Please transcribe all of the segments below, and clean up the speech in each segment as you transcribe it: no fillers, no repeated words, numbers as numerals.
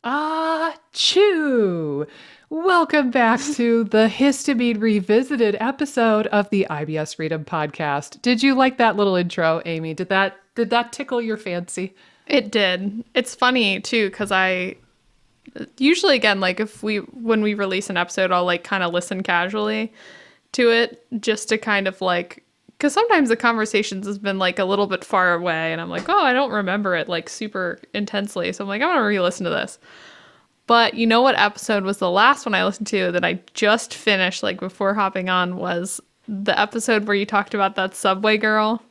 Achoo! Welcome back to the Histamine Revisited episode of the IBS Freedom Podcast. Did you like that little intro, Amy? Did that tickle your fancy? It did. It's funny too, because I usually, again, like when we release an episode, I'll like kind of listen casually to it just to kind of like, because sometimes the conversations has been like a little bit far away and I'm like, oh, I don't remember it like super intensely. So I'm like, I want to re-listen to this. But you know what episode was the last one I listened to that I just finished like before hopping on was the episode where you talked about that Subway girl,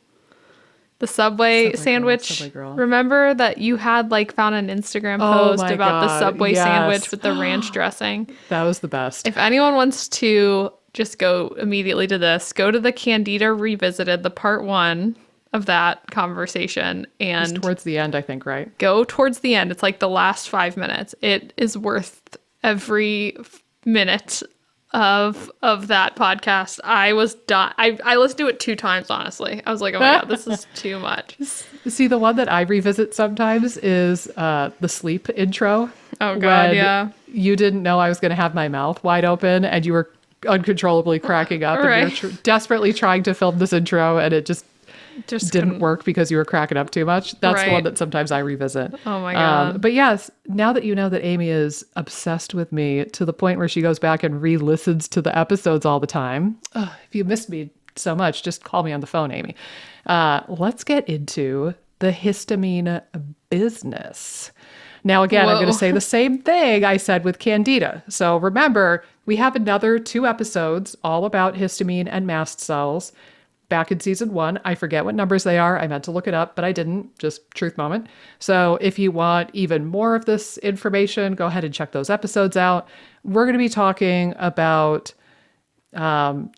the Subway sandwich. Subway girl. Remember that you had like found an Instagram post about the Subway sandwich with the ranch dressing? That was the best. If anyone wants to just go immediately to this, go to the Candida Revisited, the part 1 of that conversation, and it's towards the end, I think, right? Go towards the end. It's like the last 5 minutes. It is worth every minute of that podcast. I was done. I listened to it 2 times, honestly. I was like, oh my God, this is too much. See, the one that I revisit sometimes is the sleep intro. Oh God, yeah. You didn't know I was going to have my mouth wide open and you were uncontrollably cracking up Right. and you were desperately trying to film this intro and it just didn't work because you were cracking up too much. That's the one that sometimes I revisit. Oh my God. But yes, now that you know that Amy is obsessed with me to the point where she goes back and re-listens to the episodes all the time. If you missed me so much, just call me on the phone, Amy. Let's get into the histamine business. Now, again, I'm going to say the same thing I said with Candida. So remember, we have another 2 episodes all about histamine and mast cells. Back in season 1, I forget what numbers they are. I meant to look it up, but I didn't. Just truth moment. So if you want even more of this information, go ahead and check those episodes out. We're going to be talking about some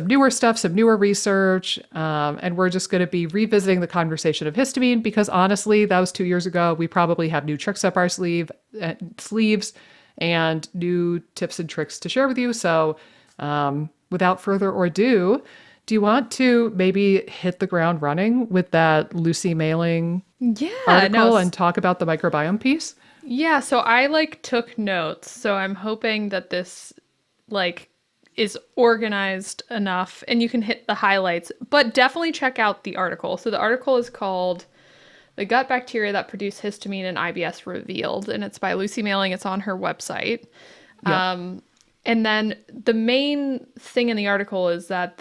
newer stuff, some newer research, and we're just going to be revisiting the conversation of histamine because honestly, that was 2 years ago. We probably have new tricks up our sleeves and new tips and tricks to share with you. So without further ado, do you want to maybe hit the ground running with that Lucy Mailing article and talk about the microbiome piece? Yeah, so I like took notes. So I'm hoping that this like is organized enough and you can hit the highlights, but definitely check out the article. So the article is called The Gut Bacteria That Produce Histamine in IBS Revealed, and it's by Lucy Mailing. It's on her website. Yep. And then the main thing in the article is that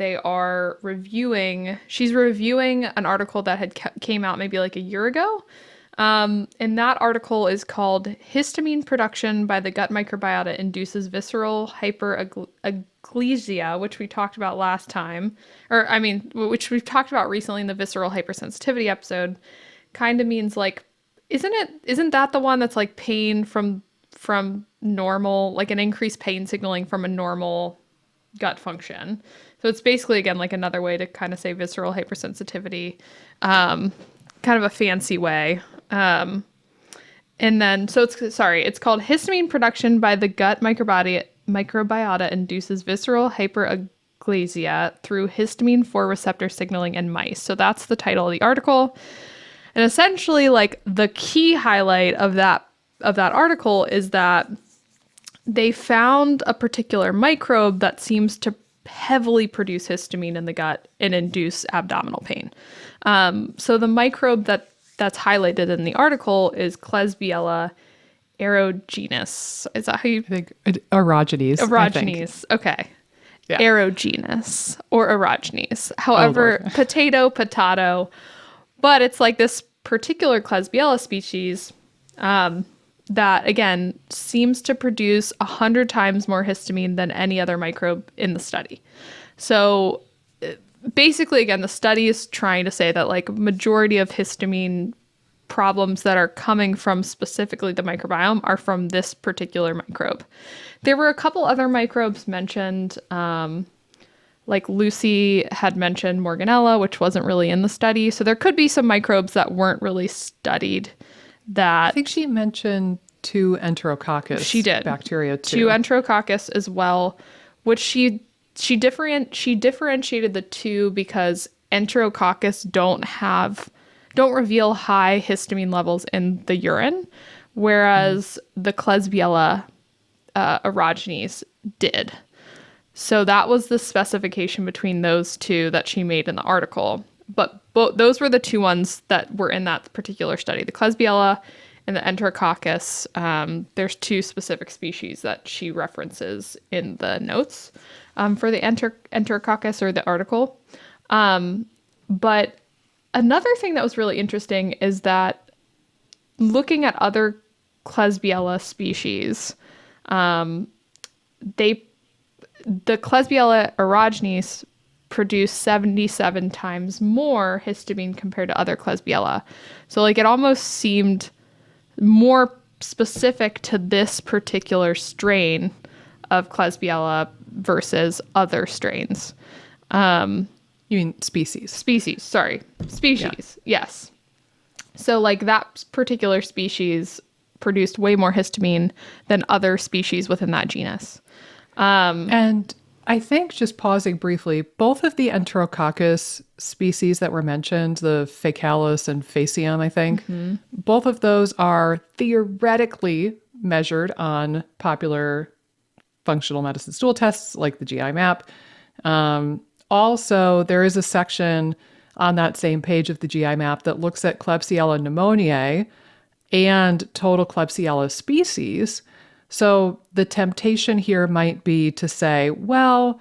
she's reviewing an article that had came out maybe like a year ago. And that article is called Histamine Production by the Gut Microbiota Induces Visceral Hyperaglesia, which we talked about last time. Which we've talked about recently in the visceral hypersensitivity episode. Kind of means like, isn't that the one that's like pain from normal, like an increased pain signaling from a normal gut function. So it's basically, again, like another way to kind of say visceral hypersensitivity, kind of a fancy way. And then, so it's called Histamine Production by the Gut Microbiota Induces Visceral Hyperaglesia through Histamine 4 receptor signaling in mice. So that's the title of the article. And essentially, like the key highlight of that article is that they found a particular microbe that seems to heavily produce histamine in the gut and induce abdominal pain. So the microbe that's highlighted in the article is Klebsiella aerogenes. Is that how you think? Aerogenes. Aerogenes. Okay. Yeah. Aerogenes or Aerogenes. However, potato. But it's like this particular Klebsiella species that, again, seems to produce 100 times more histamine than any other microbe in the study. So basically, again, the study is trying to say that like majority of histamine problems that are coming from specifically the microbiome are from this particular microbe. There were a couple other microbes mentioned, like Lucy had mentioned Morganella, which wasn't really in the study. So there could be some microbes that weren't really studied that... I think she mentioned 2 Enterococcus she did. Bacteria too. 2 Enterococcus as well, which she differentiated the 2 because Enterococcus don't reveal high histamine levels in the urine, whereas the Klebsiella Aerogenes did. So that was the specification between those two that she made in the article. But those were the two ones that were in that particular study, the Klebsiella and the Enterococcus. There's two specific species that she references in the notes for the Enterococcus or the article. But another thing that was really interesting is that looking at other Klebsiella species, the Klebsiella Aerogenes produce 77 times more histamine compared to other Klebsiella. So like it almost seemed more specific to this particular strain of Klebsiella versus other strains. You mean species? Species. Yes. So like that particular species produced way more histamine than other species within that genus. And I think, just pausing briefly, both of the Enterococcus species that were mentioned, the Faecalis and Faecium, I think, both of those are theoretically measured on popular functional medicine stool tests like the GI map. Also, there is a section on that same page of the GI map that looks at Klebsiella pneumoniae and total Klebsiella species. So the temptation here might be to say, well,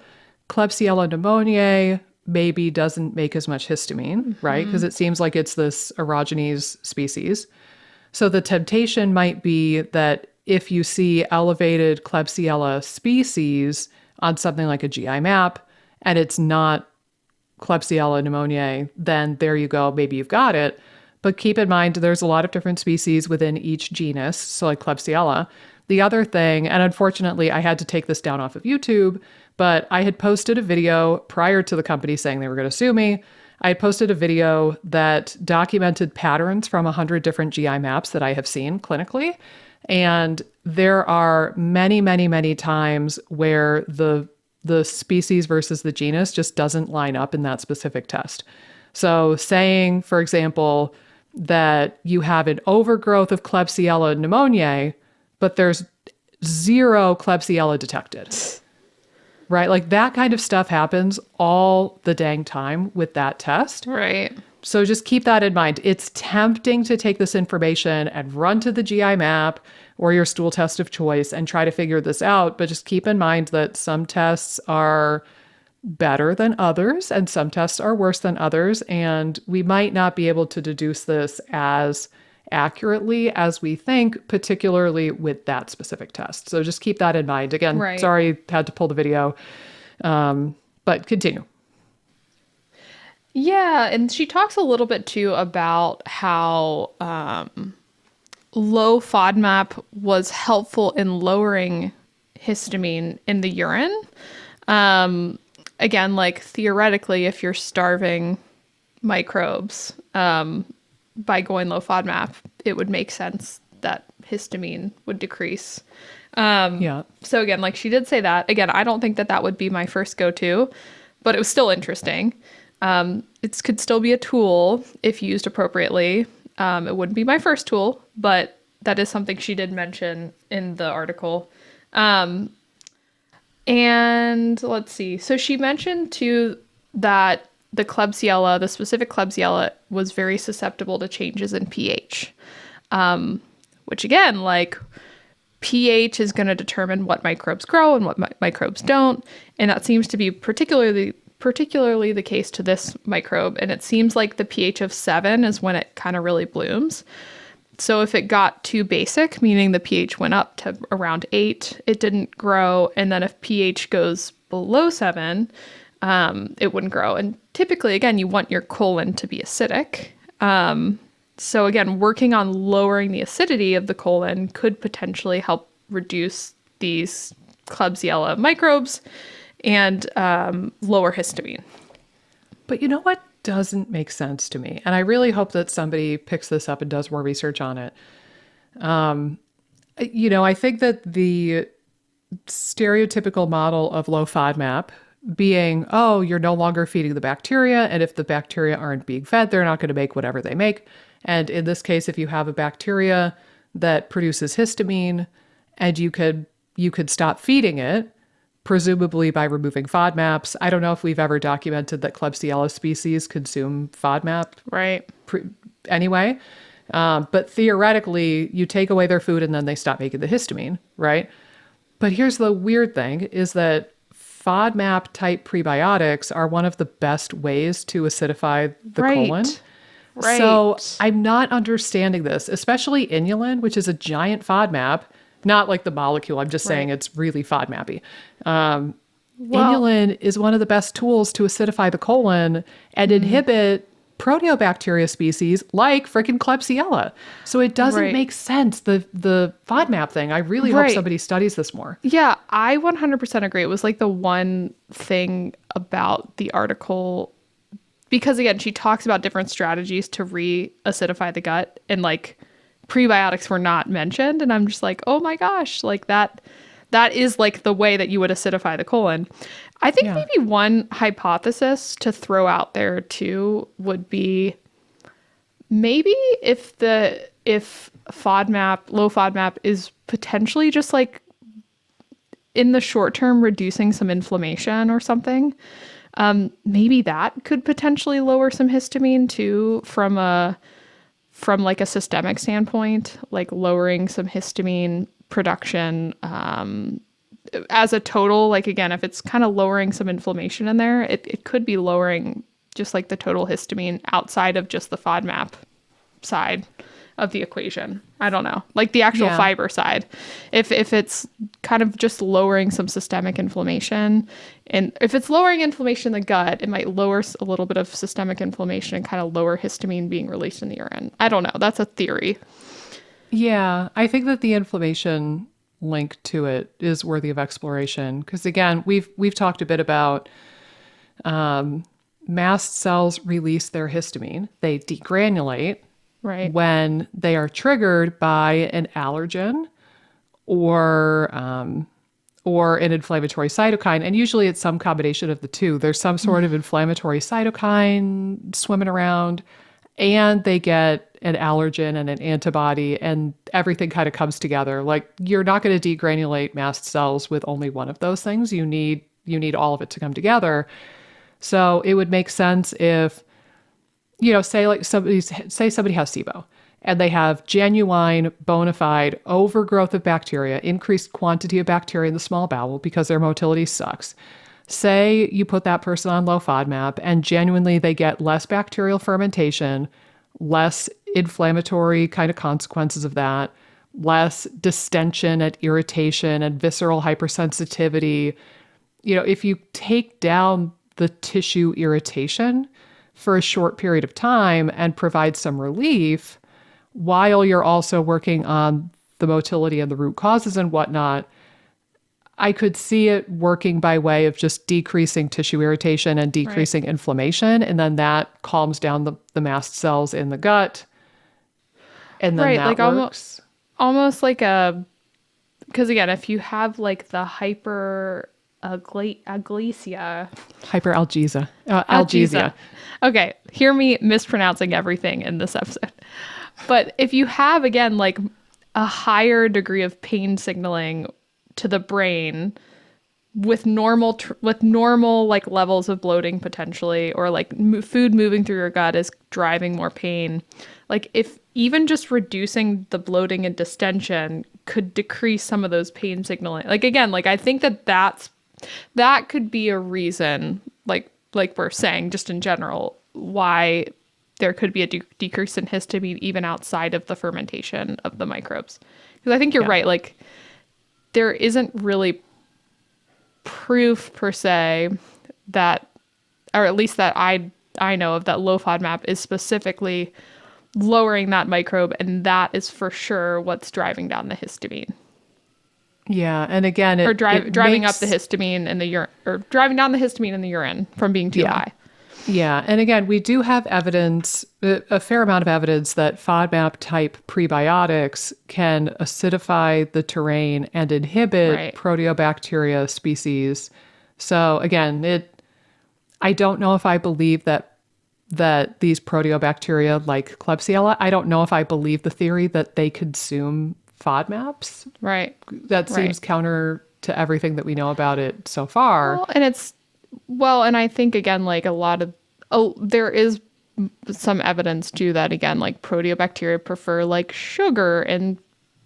Klebsiella pneumoniae maybe doesn't make as much histamine, right? Because it seems like it's this Aerogenes species. So the temptation might be that if you see elevated Klebsiella species on something like a GI map and it's not Klebsiella pneumoniae, then there you go, maybe you've got it. But keep in mind, there's a lot of different species within each genus, so like Klebsiella. The other thing, and unfortunately I had to take this down off of YouTube, but I had posted a video prior to the company saying they were going to sue me. I had posted a video that documented patterns from 100 different GI maps that I have seen clinically. And there are many, many, many times where the species versus the genus just doesn't line up in that specific test. So saying, for example, that you have an overgrowth of Klebsiella pneumoniae, but there's 0 Klebsiella detected, right? Like that kind of stuff happens all the dang time with that test. Right. So just keep that in mind. It's tempting to take this information and run to the GI map or your stool test of choice and try to figure this out. But just keep in mind that some tests are better than others and some tests are worse than others. And we might not be able to deduce this as accurately as we think, particularly with that specific test. So just keep that in mind. Again, Right. Sorry, had to pull the video, but continue. Yeah, and she talks a little bit too about how low FODMAP was helpful in lowering histamine in the urine. Again, like theoretically, if you're starving microbes by going low FODMAP, it would make sense that histamine would decrease. Yeah. So again, like she did say that. Again, I don't think that that would be my first go-to, but it was still interesting. It could still be a tool if used appropriately. It wouldn't be my first tool, but that is something she did mention in the article. And let's see. So she mentioned too that the Klebsiella, the specific Klebsiella, was very susceptible to changes in pH. Which again, like pH is going to determine what microbes grow and what microbes don't. And that seems to be particularly the case to this microbe. And it seems like the pH of 7 is when it kind of really blooms. So if it got too basic, meaning the pH went up to around 8, it didn't grow. And then if pH goes below 7, it wouldn't grow. And typically, again, you want your colon to be acidic. So again, working on lowering the acidity of the colon could potentially help reduce these Klebsiella microbes and lower histamine. But you know what doesn't make sense to me? And I really hope that somebody picks this up and does more research on it. I think that the stereotypical model of low FODMAP being, oh, you're no longer feeding the bacteria, and if the bacteria aren't being fed, they're not going to make whatever they make. And in this case, if you have a bacteria that produces histamine, and you could stop feeding it, presumably by removing FODMAPs. I don't know if we've ever documented that Klebsiella species consume FODMAP. Right. Anyway, but theoretically, you take away their food and then they stop making the histamine, right? But here's the weird thing is that FODMAP type prebiotics are one of the best ways to acidify the colon. Right. So I'm not understanding this, especially inulin, which is a giant FODMAP, not like the molecule. I'm just saying it's really FODMAPy. Inulin is one of the best tools to acidify the colon and inhibit proteobacteria species like freaking Klebsiella. So it doesn't make sense, the FODMAP thing. I really hope somebody studies this more. Yeah, I 100% agree. It was like the one thing about the article, because again, she talks about different strategies to re-acidify the gut, and like prebiotics were not mentioned. And I'm just like, oh my gosh, like that is like the way that you would acidify the colon. I think maybe one hypothesis to throw out there too would be maybe if FODMAP, low FODMAP is potentially just like in the short term reducing some inflammation or something. Maybe that could potentially lower some histamine too from like a systemic standpoint, like lowering some histamine production as a total. Like again, if it's kind of lowering some inflammation in there, it could be lowering just like the total histamine outside of just the FODMAP side of the equation. I don't know, like the actual fiber side. If it's kind of just lowering some systemic inflammation, and if it's lowering inflammation in the gut, it might lower a little bit of systemic inflammation and kind of lower histamine being released in the urine. I don't know. That's a theory. Yeah, I think that the inflammation link to it is worthy of exploration because again, we've talked a bit about mast cells release their histamine. They degranulate when they are triggered by an allergen or an inflammatory cytokine. And usually it's some combination of the two. There's some sort of inflammatory cytokine swimming around, and they get an allergen and an antibody, and everything kind of comes together. Like you're not going to degranulate mast cells with only one of those things. You need all of it to come together. So it would make sense if, say somebody has SIBO and they have genuine bona fide overgrowth of bacteria, increased quantity of bacteria in the small bowel because their motility sucks. Say you put that person on low FODMAP and genuinely they get less bacterial fermentation, less inflammatory kind of consequences of that, less distension and irritation and visceral hypersensitivity. If you take down the tissue irritation for a short period of time and provide some relief while you're also working on the motility and the root causes and whatnot, I could see it working by way of just decreasing tissue irritation and decreasing inflammation. And then that calms down the mast cells in the gut. And then that works. Almost like because again, if you have like the hyperalgesia. Okay, hear me mispronouncing everything in this episode. But if you have, again, like a higher degree of pain signaling to the brain with normal like levels of bloating potentially, or like food moving through your gut is driving more pain. Like if even just reducing the bloating and distension could decrease some of those pain signaling. Like again, like I think that could be a reason, like we're saying just in general, why there could be a decrease in histamine even outside of the fermentation of the microbes. Because I think you're right. Like there isn't really proof per se that, or at least that I know of, that low FODMAP is specifically lowering that microbe, and that is for sure what's driving down the histamine. Yeah, and again, driving up the histamine in the urine, or driving down the histamine in the urine from being too high. Yeah, and again, we do have evidence, a fair amount of evidence, that FODMAP type prebiotics can acidify the terrain and inhibit proteobacteria species. So again, I don't know if I believe that that these proteobacteria like Klebsiella, I don't know if I believe the theory that they consume FODMAPs. Right. That seems counter to everything that we know about it so far. And I think again, like a lot of, there is some evidence too that again, like proteobacteria prefer like sugar and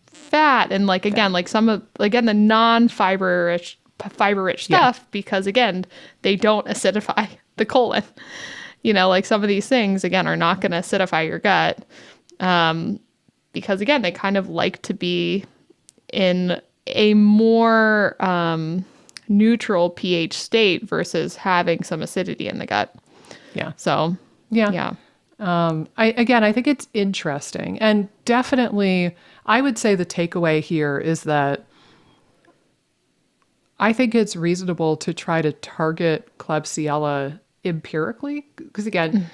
fat and like, again, like some of, again, the fiber rich stuff, because again, they don't acidify the colon. Like some of these things, again, are not going to acidify your gut. Because again, they kind of like to be in a more neutral pH state versus having some acidity in the gut. Yeah. So, yeah. I think it's interesting. And definitely, I would say the takeaway here is that I think it's reasonable to try to target Klebsiella empirically. Because again,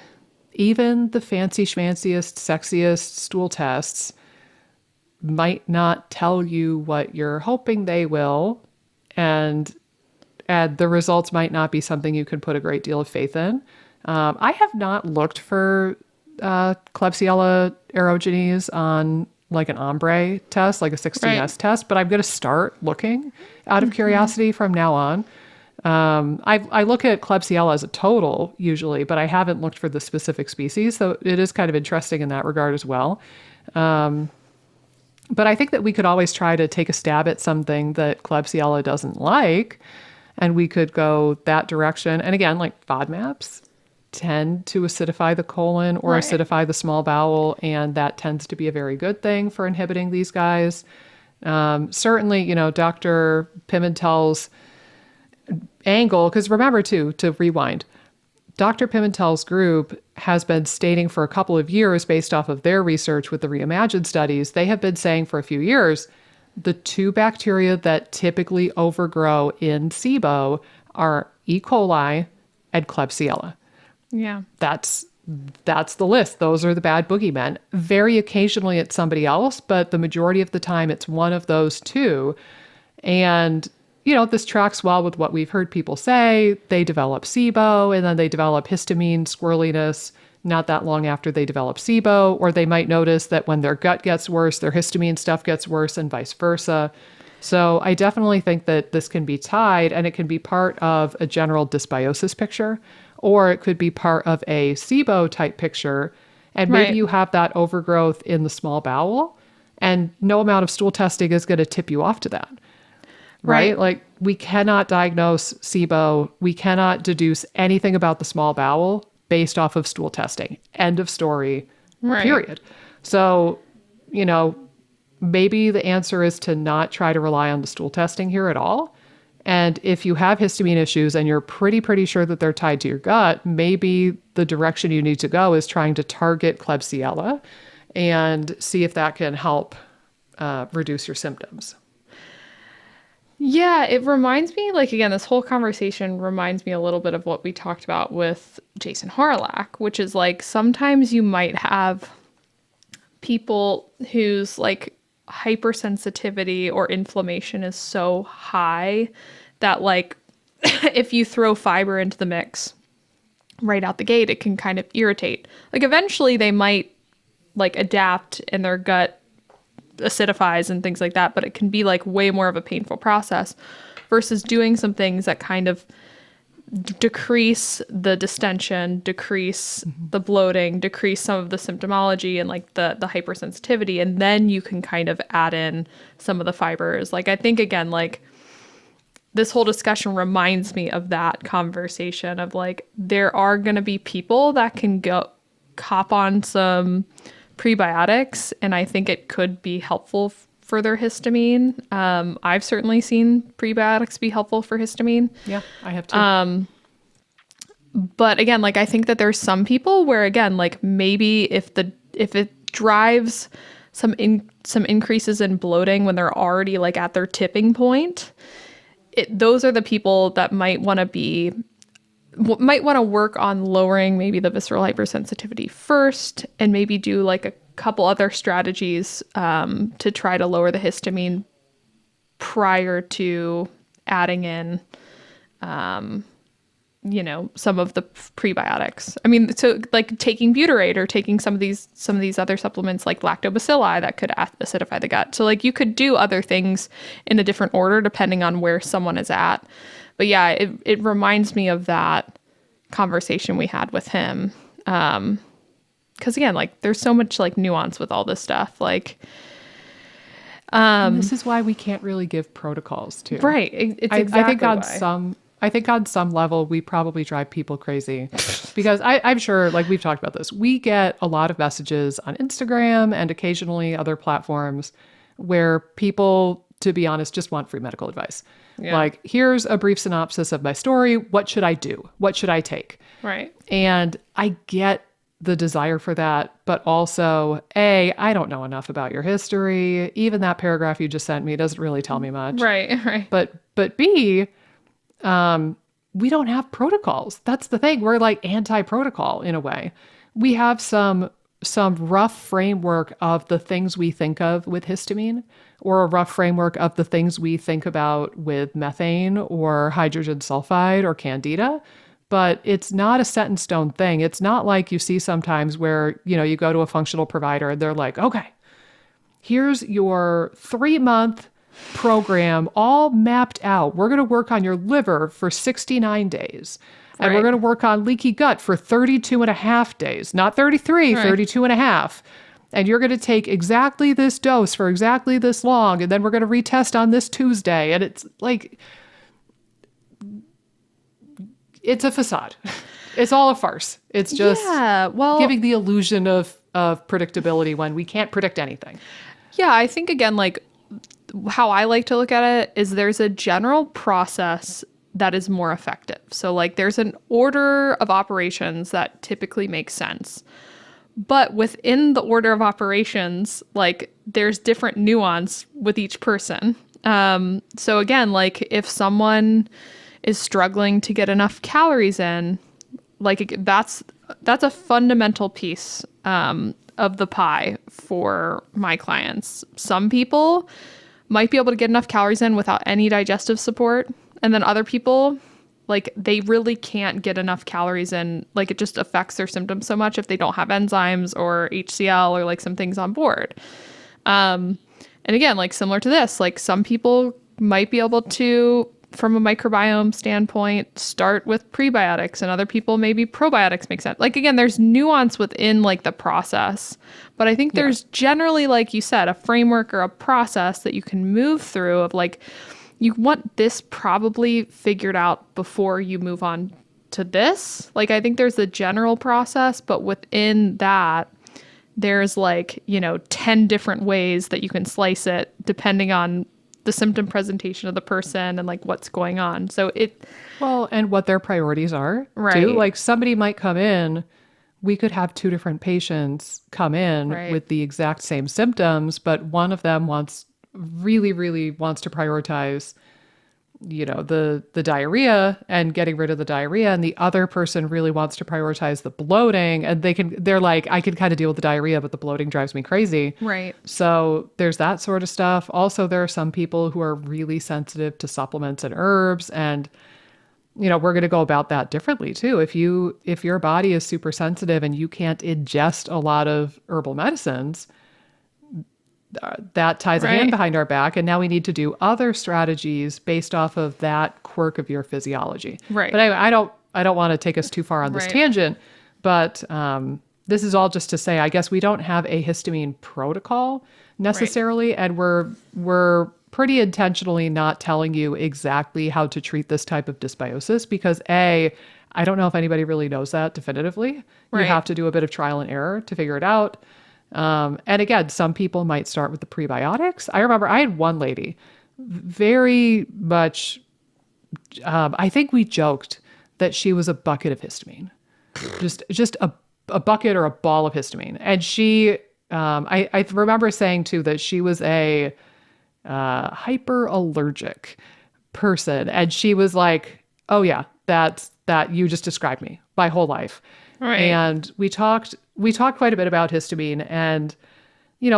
even the fancy schmanciest, sexiest stool tests might not tell you what you're hoping they will. And the results might not be something you can put a great deal of faith in. I have not looked for Klebsiella aerogenes on like an ombre test, like a 16S test, but I'm going to start looking out of curiosity from now on. I look at Klebsiella as a total usually, but I haven't looked for the specific species. So it is kind of interesting in that regard as well. But I think that we could always try to take a stab at something that Klebsiella doesn't like, and we could go that direction. And again, like FODMAPs tend to acidify the colon or acidify the small bowel, and that tends to be a very good thing for inhibiting these guys. Certainly, Dr. Pimentel's angle, because remember too, to rewind, Dr. Pimentel's group has been stating for a couple of years, based off of their research with the Reimagine studies, they have been saying for a few years, the two bacteria that typically overgrow in SIBO are E. coli and Klebsiella. Yeah. That's the list. Those are the bad boogeymen. Very occasionally it's somebody else, but the majority of the time it's one of those two. And, this tracks well with what we've heard people say. They develop SIBO and then they develop histamine squirreliness not that long after they develop SIBO, or they might notice that when their gut gets worse, their histamine stuff gets worse and vice versa. So I definitely think that this can be tied, and it can be part of a general dysbiosis picture, or it could be part of a SIBO type picture. And maybe you have that overgrowth in the small bowel, and no amount of stool testing is going to tip you off to that. Right? Like we cannot diagnose SIBO. We cannot deduce anything about the small bowel based off of stool testing. End of story, period. So, maybe the answer is to not try to rely on the stool testing here at all. And if you have histamine issues and you're pretty sure that they're tied to your gut, maybe the direction you need to go is trying to target Klebsiella and see if that can help reduce your symptoms. Yeah, it reminds me, like, again, this whole conversation reminds me a little bit of what we talked about with Jason Horlack, which is like sometimes you might have people whose like hypersensitivity or inflammation is so high that like if you throw fiber into the mix right out the gate, it can kind of irritate. Like eventually they might like adapt and their gut acidifies and things like that, but it can be like way more of a painful process versus doing some things that kind of decrease the distension, decrease the bloating, decrease some of the symptomology and like the hypersensitivity, and then you can kind of add in some of the fibers. Like I think again, like this whole discussion reminds me of that conversation of like there are going to be people that can go cop on some prebiotics, and I think it could be helpful for their histamine. I've certainly seen prebiotics be helpful for histamine. Yeah, I have too. But again, like I think that there's some people where again, like maybe if it drives some increases in bloating when they're already like at their tipping point, those are the people that might want to work on lowering maybe the visceral hypersensitivity first, and maybe do like a couple other strategies to try to lower the histamine prior to adding in some of the prebiotics. I mean, so like taking butyrate or taking some of these other supplements like lactobacilli that could acidify the gut. So like you could do other things in a different order depending on where someone is at. But yeah, it reminds me of that conversation we had with him. Because again, like there's so much like nuance with all this stuff. Like, and this is why we can't really give protocols too. Right. It's exactly I think on some level, we probably drive people crazy because I'm sure, like we've talked about this, we get a lot of messages on Instagram and occasionally other platforms where people, to be honest, just want free medical advice. Yeah. Like, here's a brief synopsis of my story. What should I do? What should I take? Right. And I get the desire for that, but also, A, I don't know enough about your history. Even that paragraph you just sent me doesn't really tell me much. Right. But B, we don't have protocols. That's the thing. We're like anti-protocol in a way. We have some rough framework of the things we think of with histamine, or a rough framework of the things we think about with methane or hydrogen sulfide or candida. But it's not a set in stone thing. It's not like you see sometimes where, you go to a functional provider and they're like, okay, here's your 3-month program all mapped out. We're going to work on your liver for 69 days. And Right. we're going to work on leaky gut for 32 and a half days, not 33, Right. 32 and a half. And you're going to take exactly this dose for exactly this long. And then we're going to retest on this Tuesday. And it's like, it's a facade. It's all a farce. It's just giving the illusion of predictability when we can't predict anything. Yeah, I think again, like how I like to look at it is there's a general process that is more effective. So like there's an order of operations that typically makes sense. But within the order of operations, like there's different nuance with each person. So again, like if someone is struggling to get enough calories in, like that's a fundamental piece of the pie for my clients. Some people might be able to get enough calories in without any digestive support. And then other people, like they really can't get enough calories in. Like it just affects their symptoms so much if they don't have enzymes or HCl or like some things on board. And again, like similar to this, like some people might be able to, from a microbiome standpoint, start with prebiotics, and other people maybe probiotics make sense. Like again, there's nuance within like the process, but I think there's generally, like you said, a framework or a process that you can move through of like, you want this probably figured out before you move on to this. Like I think there's a general process, but within that, there's like, 10 different ways that you can slice it depending on the symptom presentation of the person and like what's going on. So and what their priorities are Right. too. Like somebody might come in, we could have 2 different patients come in Right. with the exact same symptoms, but one of them really wants to prioritize, the diarrhea and getting rid of the diarrhea. And the other person really wants to prioritize the bloating, and they're like, I can kind of deal with the diarrhea, but the bloating drives me crazy. Right. So there's that sort of stuff. Also, there are some people who are really sensitive to supplements and herbs, and we're going to go about that differently too. If your body is super sensitive and you can't ingest a lot of herbal medicines, that ties a hand behind our back. And now we need to do other strategies based off of that quirk of your physiology. Right. But anyway, I don't want to take us too far on this tangent, but this is all just to say, I guess we don't have a histamine protocol necessarily. And we're pretty intentionally not telling you exactly how to treat this type of dysbiosis because I don't know if anybody really knows that definitively. You have to do a bit of trial and error to figure it out. And again, some people might start with the prebiotics. I remember I had one lady very much, I think we joked that she was a bucket of histamine, just a bucket or a ball of histamine. And she, I remember saying too, that she was a, hyperallergic person. And she was like, oh yeah, that you just described me my whole life. Right. And we talked quite a bit about histamine, and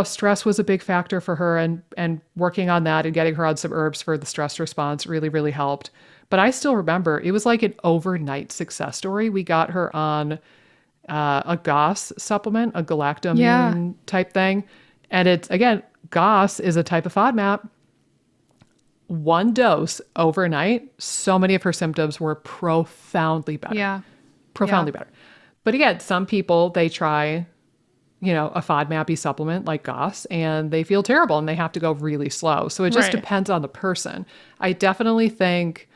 stress was a big factor for her, and working on that and getting her on some herbs for the stress response really, really helped. But I still remember it was like an overnight success story. We got her on a GOS supplement, a galactomune type thing. And it's, again, GOS is a type of FODMAP. One dose overnight, so many of her symptoms were profoundly better. Yeah. Profoundly better. But again, some people, they try, a FODMAP-y supplement like GOS, and they feel terrible and they have to go really slow. So it just depends on the person. I definitely think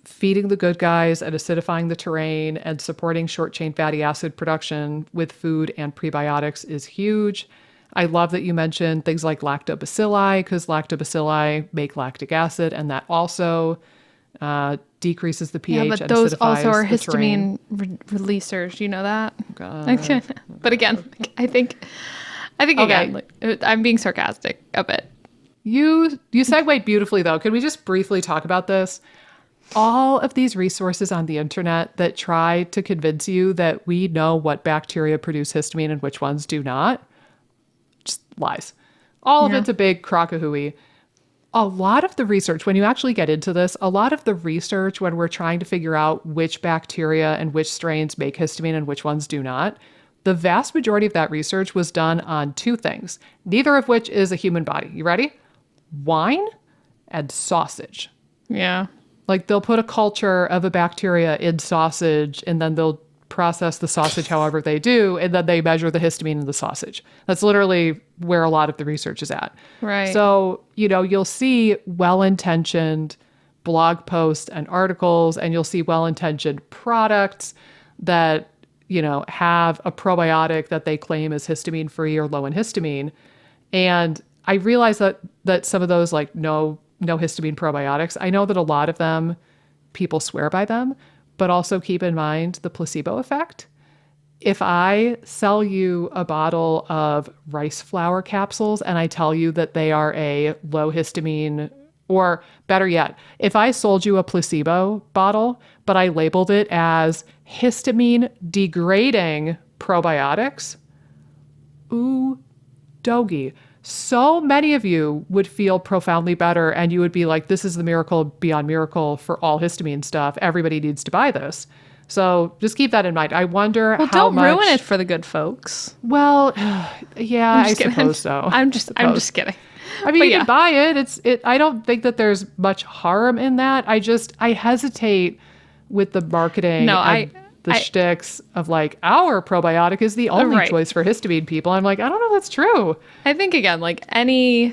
feeding the good guys and acidifying the terrain and supporting short-chain fatty acid production with food and prebiotics is huge. I love that you mentioned things like lactobacilli, because lactobacilli make lactic acid, and that also decreases the pH. Yeah, but and those acidifies also are the terrain. histamine releasers. You know that? God. But again, I think again, like, I'm being sarcastic a bit. You segued beautifully, though. Could we just briefly talk about this? All of these resources on the internet that try to convince you that we know what bacteria produce histamine and which ones do not, just lies. All of it's a big crock of hooey. A lot of the research, when you actually get into this, a lot of the research when we're trying to figure out which bacteria and which strains make histamine and which ones do not, the vast majority of that research was done on two things, neither of which is a human body. You ready? Wine and sausage. Yeah. Like they'll put a culture of a bacteria in sausage and then they'll process the sausage however they do, and then they measure the histamine in the sausage. That's literally where a lot of the research is at. Right. So, you'll see well-intentioned blog posts and articles, and you'll see well-intentioned products that, have a probiotic that they claim is histamine-free or low in histamine. And I realize that some of those, like no histamine probiotics, I know that a lot of them, people swear by them, but also keep in mind the placebo effect. If I sell you a bottle of rice flour capsules and I tell you that they are a low histamine, or better yet, if I sold you a placebo bottle, but I labeled it as histamine degrading probiotics, ooh, doggy. So many of you would feel profoundly better, and you would be like, this is the miracle beyond miracle for all histamine stuff. Everybody needs to buy this. So just keep that in mind. I wonder how don't much... ruin it for the good folks. Well, yeah, I suppose so. I'm just kidding. I mean, you can buy it. I don't think that there's much harm in that. I hesitate with the marketing. No, the shticks of like, our probiotic is the only choice for histamine people. I'm like, I don't know if that's true. I think, again, like any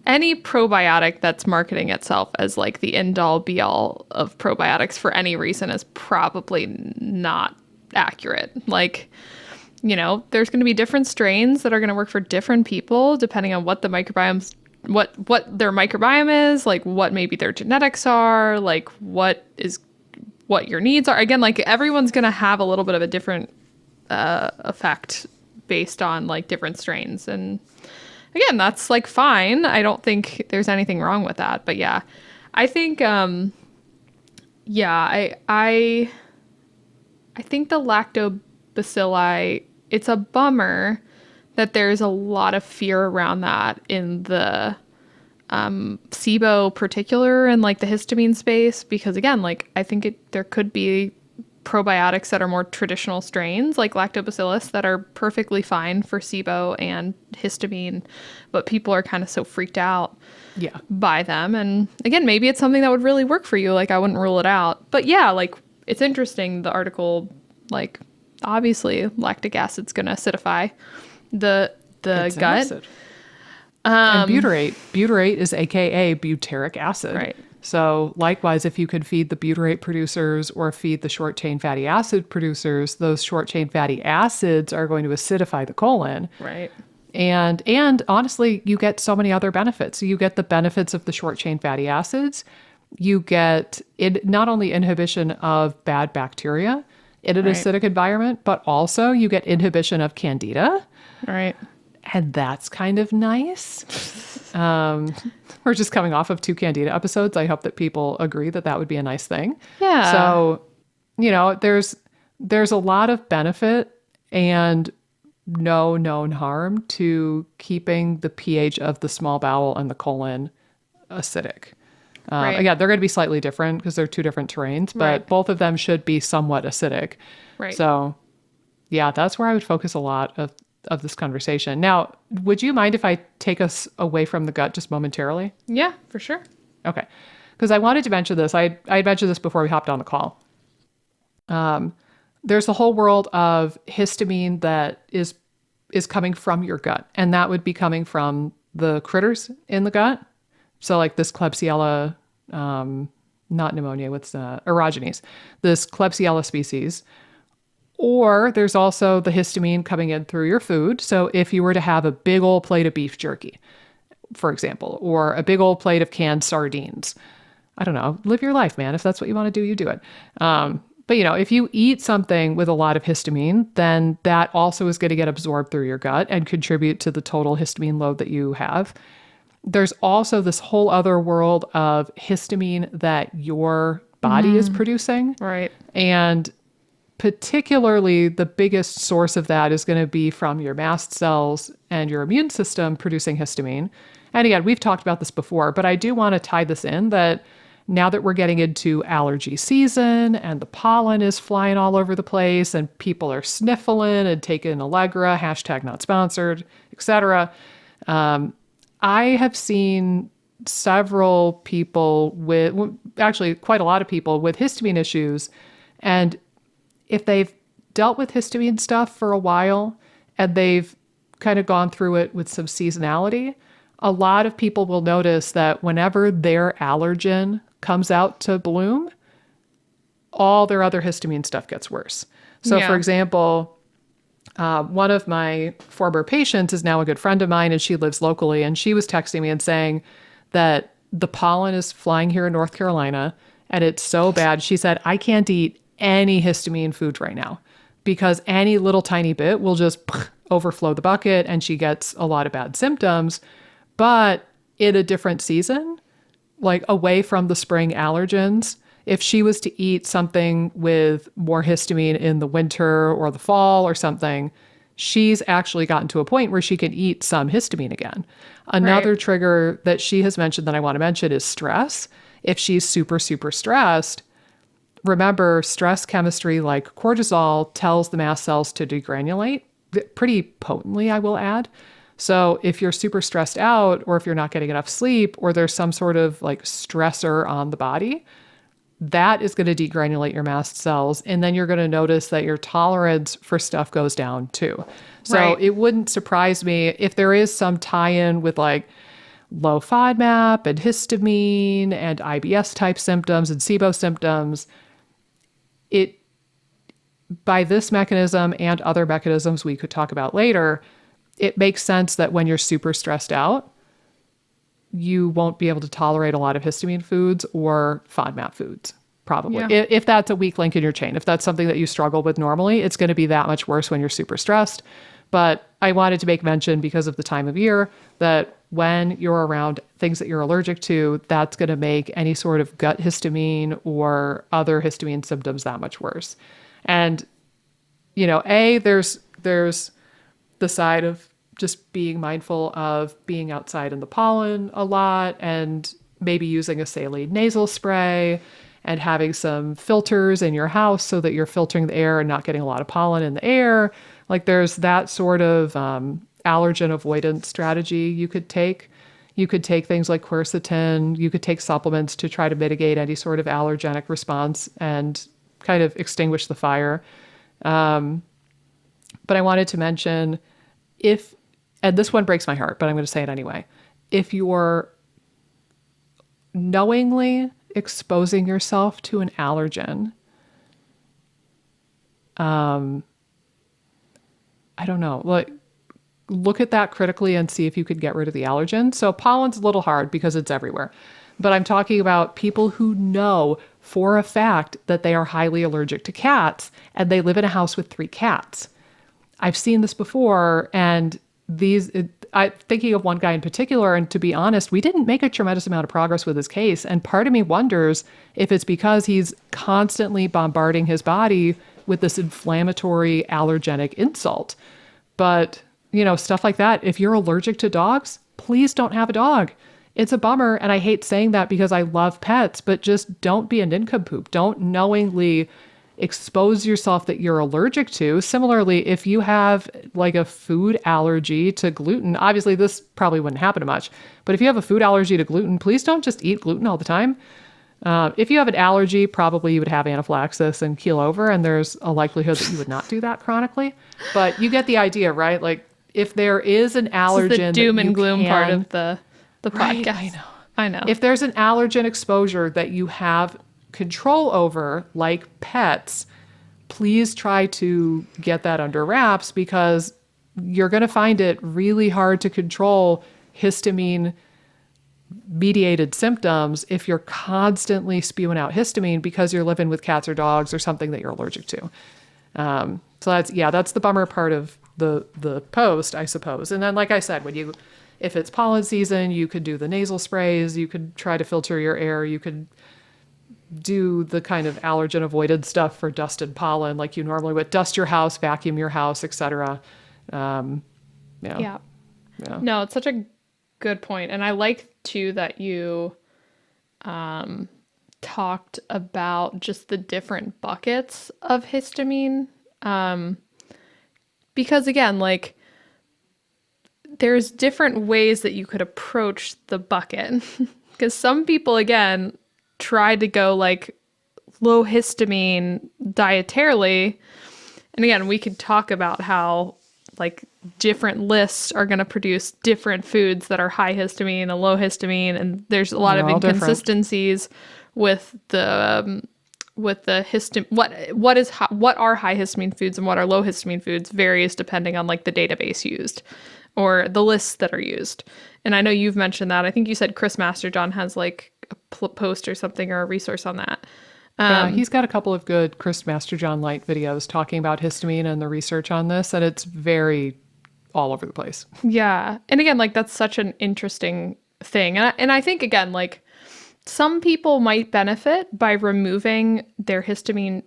probiotic that's marketing itself as like the end all be all of probiotics for any reason is probably not accurate. Like, there's going to be different strains that are going to work for different people depending on what the microbiome's, what their microbiome is, like what maybe their genetics are, like what your needs are. Again, like everyone's going to have a little bit of a different effect based on like different strains. And again, that's like fine. I don't think there's anything wrong with that. But yeah, I think, I think the lactobacilli, it's a bummer that there's a lot of fear around that in the SIBO particular and like the histamine space, because again, like I think there could be probiotics that are more traditional strains like lactobacillus that are perfectly fine for SIBO and histamine, but people are kind of so freaked out by them. And again, maybe it's something that would really work for you. Like I wouldn't rule it out, but yeah, like it's interesting. The article, like obviously lactic acid's going to acidify the gut. Acid. And butyrate is AKA butyric acid. Right. So likewise, if you could feed the butyrate producers or feed the short chain fatty acid producers, those short chain fatty acids are going to acidify the colon. Right. And honestly, you get so many other benefits. You get the benefits of the short chain fatty acids. You get not only inhibition of bad bacteria in an acidic environment, but also you get inhibition of candida. Right. And that's kind of nice. We're just coming off of 2 candida episodes. I hope that people agree that that would be a nice thing. Yeah. So, there's a lot of benefit, and no known harm to keeping the pH of the small bowel and the colon acidic. Right. Again, they're going to be slightly different because they're two different terrains, but Right. both of them should be somewhat acidic. Right. So, yeah, that's where I would focus a lot of this conversation. Now, would you mind if I take us away from the gut just momentarily? Yeah, for sure. Okay. Because I wanted to mention this. I mentioned this before we hopped on the call. There's a whole world of histamine that is coming from your gut, and that would be coming from the critters in the gut. So like this Klebsiella, not pneumonia, what's Aerogenes, this Klebsiella species. Or there's also the histamine coming in through your food. So if you were to have a big old plate of beef jerky, for example, or a big old plate of canned sardines, I don't know, live your life, man. If that's what you want to do, you do it. But if you eat something with a lot of histamine, then that also is going to get absorbed through your gut and contribute to the total histamine load that you have. There's also this whole other world of histamine that your body is producing. Right. And particularly the biggest source of that is going to be from your mast cells and your immune system producing histamine. And again, we've talked about this before, but I do want to tie this in that now that we're getting into allergy season and the pollen is flying all over the place and people are sniffling and taking Allegra, hashtag not sponsored, etc. I have seen several people actually quite a lot of people with histamine issues. And if they've dealt with histamine stuff for a while and they've kind of gone through it with some seasonality, a lot of people will notice that whenever their allergen comes out to bloom, all their other histamine stuff gets worse. So for example, one of my former patients is now a good friend of mine and she lives locally, and she was texting me and saying that the pollen is flying here in North Carolina and it's so bad. She said, I can't eat any histamine food right now because any little tiny bit will just overflow the bucket and she gets a lot of bad symptoms. But in a different season, like away from the spring allergens, if she was to eat something with more histamine in the winter or the fall or something, she's actually gotten to a point where she can eat some histamine again. Another trigger that she has mentioned that I want to mention is stress. If she's super, super stressed, remember stress chemistry like cortisol tells the mast cells to degranulate pretty potently, I will add. So if you're super stressed out, or if you're not getting enough sleep, or there's some sort of like stressor on the body, that is going to degranulate your mast cells. And then you're going to notice that your tolerance for stuff goes down too. So it wouldn't surprise me if there is some tie-in with like low FODMAP and histamine and IBS type symptoms and SIBO symptoms. By this mechanism and other mechanisms we could talk about later, it makes sense that when you're super stressed out, you won't be able to tolerate a lot of histamine foods or FODMAP foods, probably. Yeah. If that's a weak link in your chain, if that's something that you struggle with normally, it's going to be that much worse when you're super stressed. But I wanted to make mention because of the time of year that when you're around things that you're allergic to, that's going to make any sort of gut histamine or other histamine symptoms that much worse. And, there's the side of just being mindful of being outside in the pollen a lot and maybe using a saline nasal spray and having some filters in your house so that you're filtering the air and not getting a lot of pollen in the air. Like there's that sort of allergen avoidance strategy you could take. You could take things like quercetin. You could take supplements to try to mitigate any sort of allergenic response and kind of extinguish the fire. But I wanted to mention and this one breaks my heart, but I'm going to say it anyway. If you're knowingly exposing yourself to an allergen, I don't know, look at that critically and see if you could get rid of the allergen. So pollen's a little hard because it's everywhere, but I'm talking about people who know for a fact that they are highly allergic to cats and they live in a house with 3 cats. I've seen this before, and I'm thinking of one guy in particular, and to be honest, we didn't make a tremendous amount of progress with his case. And part of me wonders if it's because he's constantly bombarding his body with this inflammatory allergenic insult. But, stuff like that. If you're allergic to dogs, please don't have a dog. It's a bummer. And I hate saying that because I love pets, but just don't be a nincompoop. Don't knowingly expose yourself that you're allergic to. Similarly, if you have like a food allergy to gluten, obviously this probably wouldn't happen much, but if you have a food allergy to gluten, please don't just eat gluten all the time. If you have an allergy, probably you would have anaphylaxis and keel over, and there's a likelihood that you would not do that chronically. But you get the idea, right? Like if there is an allergen, this is the doom and gloom part of the right, podcast. I know. If there's an allergen exposure that you have control over, like pets, please try to get that under wraps, because you're going to find it really hard to control histamine mediated symptoms if you're constantly spewing out histamine because you're living with cats or dogs or something that you're allergic to. So that's the bummer part of the post, I suppose. And then, like I said, if it's pollen season, you could do the nasal sprays, you could try to filter your air, you could do the kind of allergen avoided stuff for dust and pollen like you normally would. Dust your house, vacuum your house, etc. Yeah. No, it's such a good point. And I like too that you talked about just the different buckets of histamine. Because again, like there's different ways that you could approach the bucket. Because some people, again, try to go like low histamine dietarily. And again, we could talk about how like different lists are going to produce different foods that are high histamine and low histamine. And there's a lot of inconsistencies with the histamine. What are high histamine foods and what are low histamine foods varies depending on like the database used or the lists that are used. And I know you've mentioned that. I think you said Chris Masterjohn has like a post or something or a resource on that. He's got a couple of good Chris Masterjohn light videos talking about histamine and the research on this, and it's very all over the place. Yeah. And again, like that's such an interesting thing. And I think, again, like some people might benefit by removing their histamine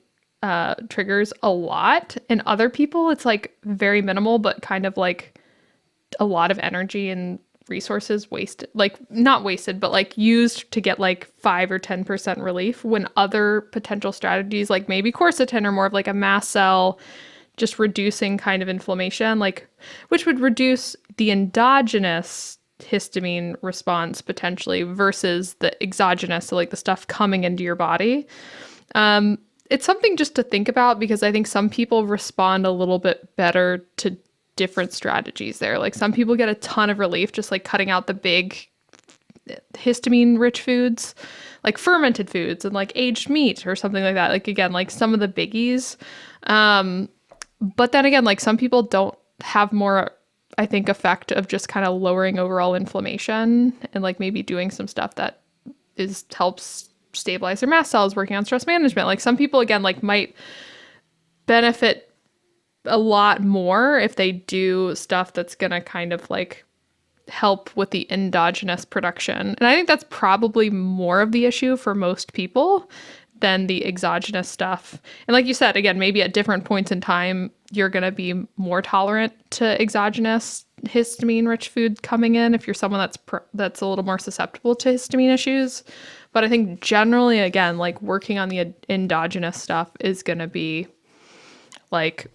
triggers a lot. And other people, it's like very minimal, but kind of like a lot of energy and resources wasted, like not wasted, but like used to get like 5 or 10% relief, when other potential strategies like maybe quercetin or more of like a mast cell, just reducing kind of inflammation, like which would reduce the endogenous histamine response potentially versus the exogenous, so like the stuff coming into your body. It's something just to think about, because I think some people respond a little bit better to different strategies there. Like some people get a ton of relief just like cutting out the big histamine rich foods, like fermented foods and like aged meat or something like that. Like again, like some of the biggies. But then again, like some people don't have more, I think, effect of just kind of lowering overall inflammation and like maybe doing some stuff that helps stabilize their mast cells, working on stress management. Like some people, again, like might benefit a lot more if they do stuff that's going to kind of like help with the endogenous production. And I think that's probably more of the issue for most people than the exogenous stuff. And like you said, again, maybe at different points in time, you're going to be more tolerant to exogenous histamine rich food coming in if you're someone that's a little more susceptible to histamine issues. But I think generally, again, like working on the endogenous stuff is going to be like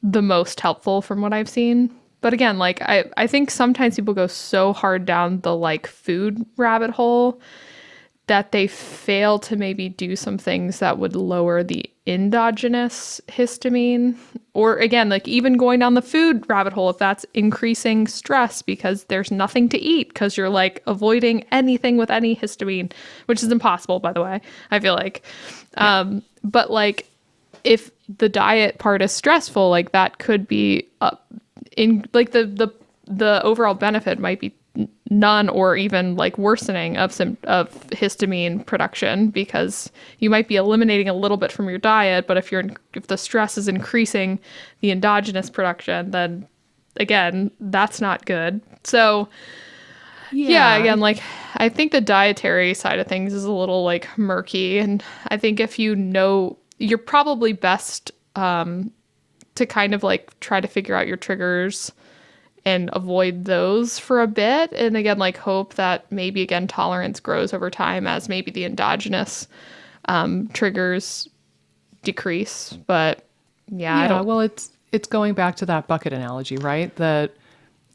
the most helpful from what I've seen. But again, like I think sometimes people go so hard down the like food rabbit hole that they fail to maybe do some things that would lower the endogenous histamine. Or again, like even going down the food rabbit hole, if that's increasing stress because there's nothing to eat because you're like avoiding anything with any histamine, which is impossible, by the way, I feel like. Yeah. But like if the diet part is stressful, like that could be in like the overall benefit might be none or even like worsening of histamine production, because you might be eliminating a little bit from your diet, but if the stress is increasing the endogenous production, then again, that's not good. So yeah, again, like I think the dietary side of things is a little like murky, and I think if you know, you're probably best to kind of like try to figure out your triggers and avoid those for a bit. And again, like hope that maybe again, tolerance grows over time as maybe the endogenous triggers decrease. But yeah, I don't. Well, it's going back to that bucket analogy, right? That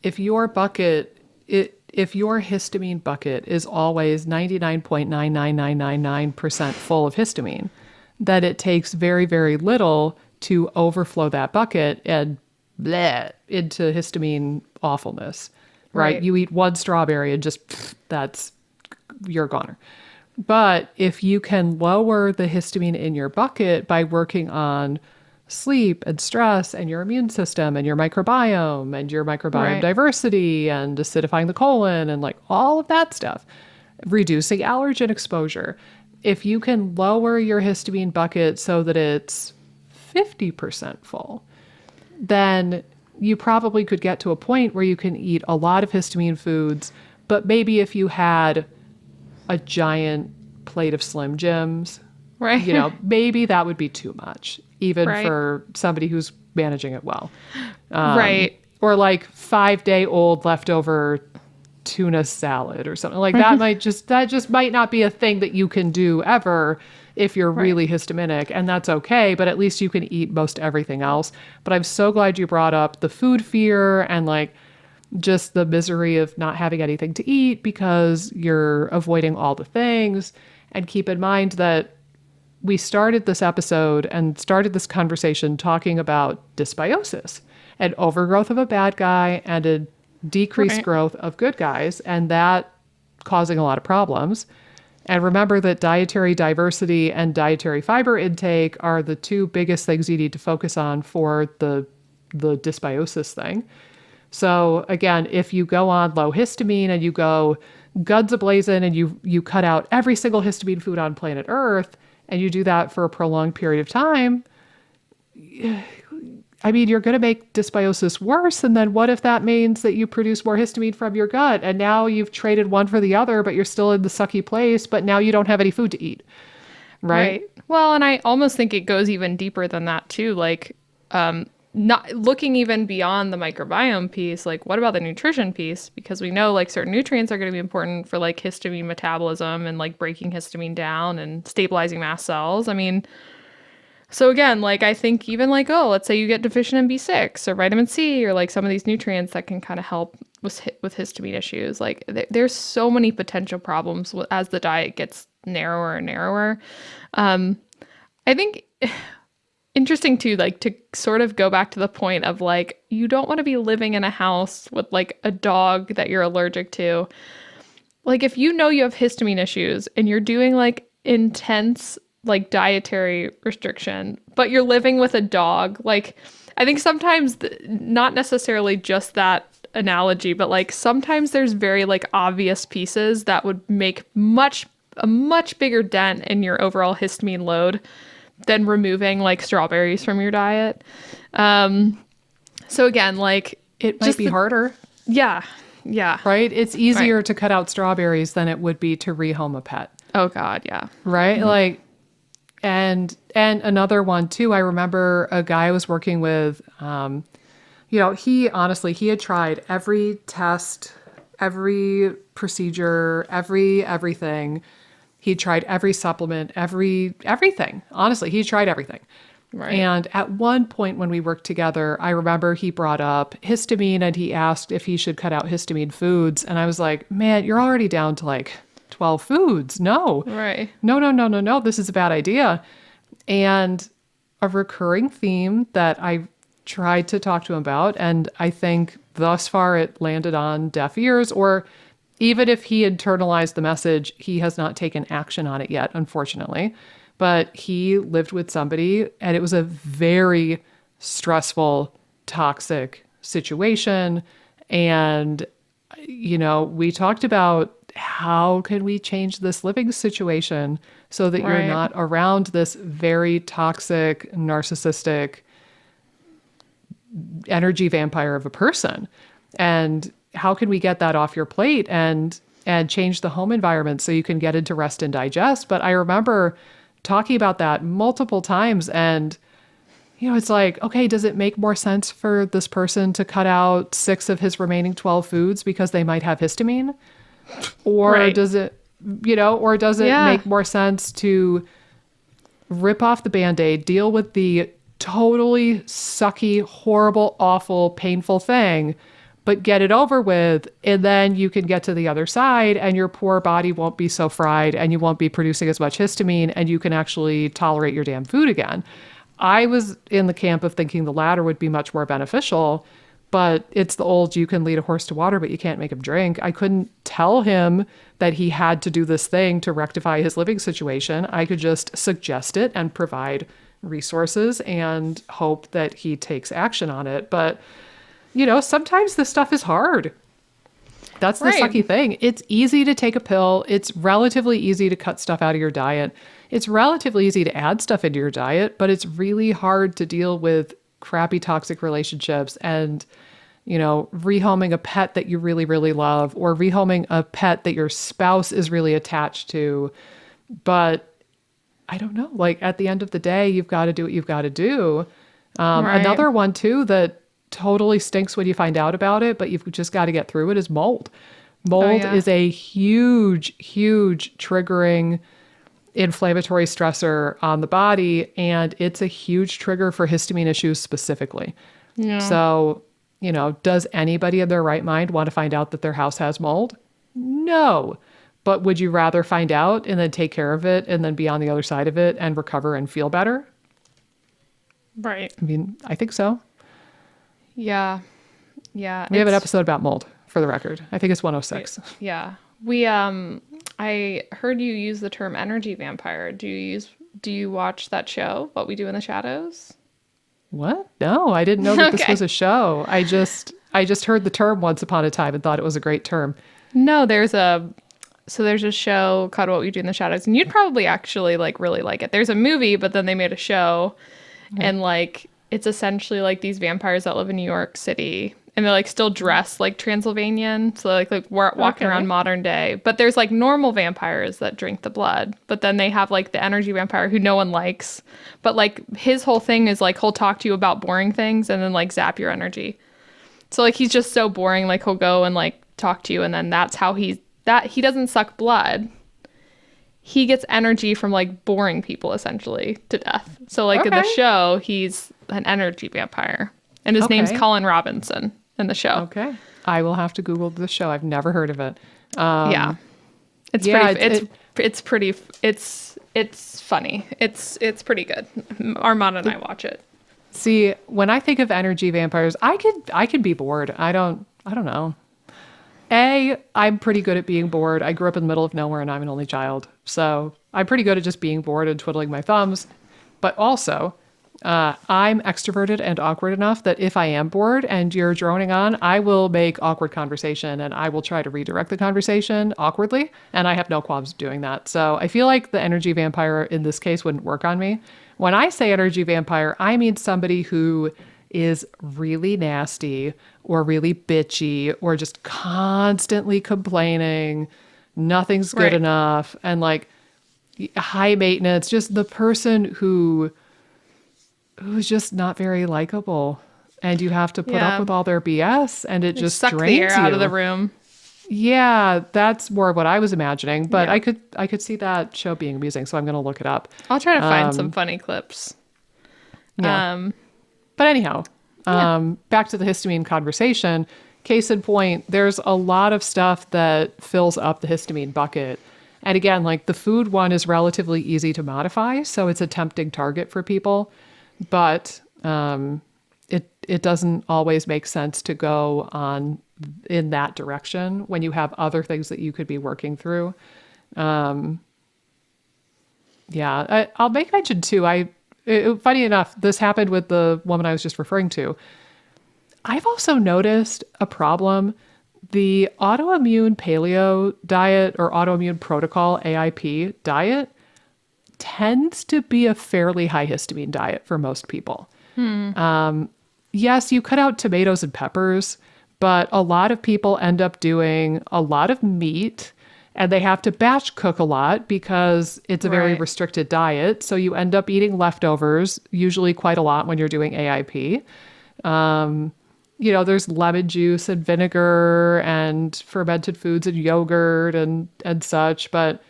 if your bucket, if your histamine bucket is always 99.99999% full of histamine, that it takes very, very little to overflow that bucket and bleh, into histamine awfulness, right? Right. You eat one strawberry and just you're goner. But if you can lower the histamine in your bucket by working on sleep and stress and your immune system and your microbiome Right. diversity and acidifying the colon and like all of that stuff, reducing allergen exposure. If you can lower your histamine bucket so that it's 50% full, then you probably could get to a point where you can eat a lot of histamine foods. But maybe if you had a giant plate of Slim Jims, Right. maybe that would be too much, even Right. for somebody who's managing it well. Right. Or like 5-day-old leftover tuna salad or something like that just might not be a thing that you can do ever if you're Right. really histaminic, and that's okay, but at least you can eat most everything else. But I'm so glad you brought up the food fear and like just the misery of not having anything to eat because you're avoiding all the things. And keep in mind that we started this episode and started this conversation talking about dysbiosis and overgrowth of a bad guy and a decreased Right. growth of good guys, and that causing a lot of problems. And remember that dietary diversity and dietary fiber intake are the two biggest things you need to focus on for the dysbiosis thing. So again, if you go on low histamine and you go guns ablazing and you cut out every single histamine food on planet Earth and you do that for a prolonged period of time, I mean, you're going to make dysbiosis worse. And then what if that means that you produce more histamine from your gut and now you've traded one for the other, but you're still in the sucky place, but now you don't have any food to eat, right? Right. Well, and I almost think it goes even deeper than that too. Like, not looking even beyond the microbiome piece, like what about the nutrition piece? Because we know like certain nutrients are going to be important for like histamine metabolism and like breaking histamine down and stabilizing mast cells. I mean, so again, like I think even like, oh, let's say you get deficient in B6 or vitamin C or like some of these nutrients that can kind of help with histamine issues. Like there's so many potential problems as the diet gets narrower and narrower. I think interesting too, like to sort of go back to the point of like, you don't want to be living in a house with like a dog that you're allergic to. Like if you know you have histamine issues and you're doing like intense like dietary restriction, but you're living with a dog, like I think sometimes not necessarily just that analogy, but like sometimes there's very like obvious pieces that would make a much bigger dent in your overall histamine load than removing like strawberries from your diet. So again, like It might be harder, yeah, yeah, right? It's easier Right. to cut out strawberries than it would be to rehome a pet, Oh God, yeah, right? Like, and another one too. I remember a guy I was working with. He honestly he had tried every test, every procedure, everything. He tried every supplement, everything. Honestly, he tried everything. right, And at one point when we worked together, I remember he brought up histamine and he asked if he should cut out histamine foods. And I was like, man, you're already down to like 12 foods. No, right, no. This is a bad idea. And a recurring theme that I tried to talk to him about, and I think thus far it landed on deaf ears, or even if he internalized the message, he has not taken action on it yet, unfortunately. But he lived with somebody, and it was a very stressful, toxic situation. And, we talked about how can we change this living situation so that you're Right. not around this very toxic, narcissistic energy vampire of a person, and how can we get that off your plate and change the home environment so you can get into rest and digest. But I remember talking about that multiple times, and it's like, okay, does it make more sense for this person to cut out 6 of his remaining 12 foods because they might have histamine? Or Right. does it, or does it Yeah. make more sense to rip off the Band-Aid, deal with the totally sucky, horrible, awful, painful thing, but get it over with, and then you can get to the other side and your poor body won't be so fried and you won't be producing as much histamine and you can actually tolerate your damn food again. I was in the camp of thinking the latter would be much more beneficial, but it's the old you can lead a horse to water, but you can't make him drink. I couldn't tell him that he had to do this thing to rectify his living situation. I could just suggest it and provide resources and hope that he takes action on it. But, sometimes this stuff is hard. That's the Right. sucky thing. It's easy to take a pill. It's relatively easy to cut stuff out of your diet. It's relatively easy to add stuff into your diet, but it's really hard to deal with crappy toxic relationships and, rehoming a pet that you really, really love or rehoming a pet that your spouse is really attached to. But I don't know, like at the end of the day, you've got to do what you've got to do. Right. Another one too that totally stinks when you find out about it, but you've just got to get through it is mold. Oh Mold yeah. is a huge, huge triggering inflammatory stressor on the body, and it's a huge trigger for histamine issues specifically. Yeah. So, does anybody in their right mind want to find out that their house has mold? No. But would you rather find out and then take care of it and then be on the other side of it and recover and feel better? Right. I mean, I think so. Yeah. Yeah. We have an episode about mold, for the record. I think it's 106. Yeah. We I heard you use the term energy vampire. Do you watch that show, What We Do in the Shadows? What? No, I didn't know that this Okay. was a show. I just heard the term once upon a time and thought it was a great term. No, there's a show called What We Do in the Shadows, and you'd probably actually like really like it. There's a movie, but then they made a show, and like it's essentially like these vampires that live in New York City, and they're like still dressed like Transylvanian, so like we're walking Okay. around modern day. But there's like normal vampires that drink the blood, but then they have like the energy vampire who no one likes. But like his whole thing is like he'll talk to you about boring things and then like zap your energy. So like he's just so boring. Like he'll go and like talk to you, and then that's how he doesn't suck blood. He gets energy from like boring people essentially to death. So like in the Okay. show, he's an energy vampire, and his name's Okay. Colin Robinson in the show. Okay. I will have to Google the show. I've never heard of it. Yeah, it's yeah, pretty. It's pretty. It's funny. It's pretty good. Armand and I watch it. See, when I think of energy vampires, I could be bored. I don't know. I'm pretty good at being bored. I grew up in the middle of nowhere and I'm an only child. So I'm pretty good at just being bored and twiddling my thumbs. But also, I'm extroverted and awkward enough that if I am bored and you're droning on, I will make awkward conversation and I will try to redirect the conversation awkwardly. And I have no qualms doing that. So I feel like the energy vampire in this case wouldn't work on me. When I say energy vampire, I mean somebody who is really nasty or really bitchy or just constantly complaining. Nothing's good Right. enough. And like high maintenance, just the person who's just not very likable. And you have to put Yeah. up with all their BS and it They just suck the drains air out of you. the room. Yeah, that's more of what I was imagining, but Yeah. I could see that show being amusing, so I'm going to look it up. I'll try to find some funny clips. Yeah. But anyhow, back to the histamine conversation. Case in point, there's a lot of stuff that fills up the histamine bucket. And again, like the food one is relatively easy to modify, so it's a tempting target for people. But it doesn't always make sense to go on in that direction when you have other things that you could be working through. I'll make mention too. Funny enough, this happened with the woman I was just referring to. I've also noticed a problem. The autoimmune paleo diet or autoimmune protocol AIP diet tends to be a fairly high histamine diet for most people. Yes, you cut out tomatoes and peppers, but a lot of people end up doing a lot of meat And they have to batch cook a lot because it's a very Right. restricted diet. So you end up eating leftovers, usually quite a lot when you're doing AIP. There's lemon juice and vinegar and fermented foods and yogurt and such. But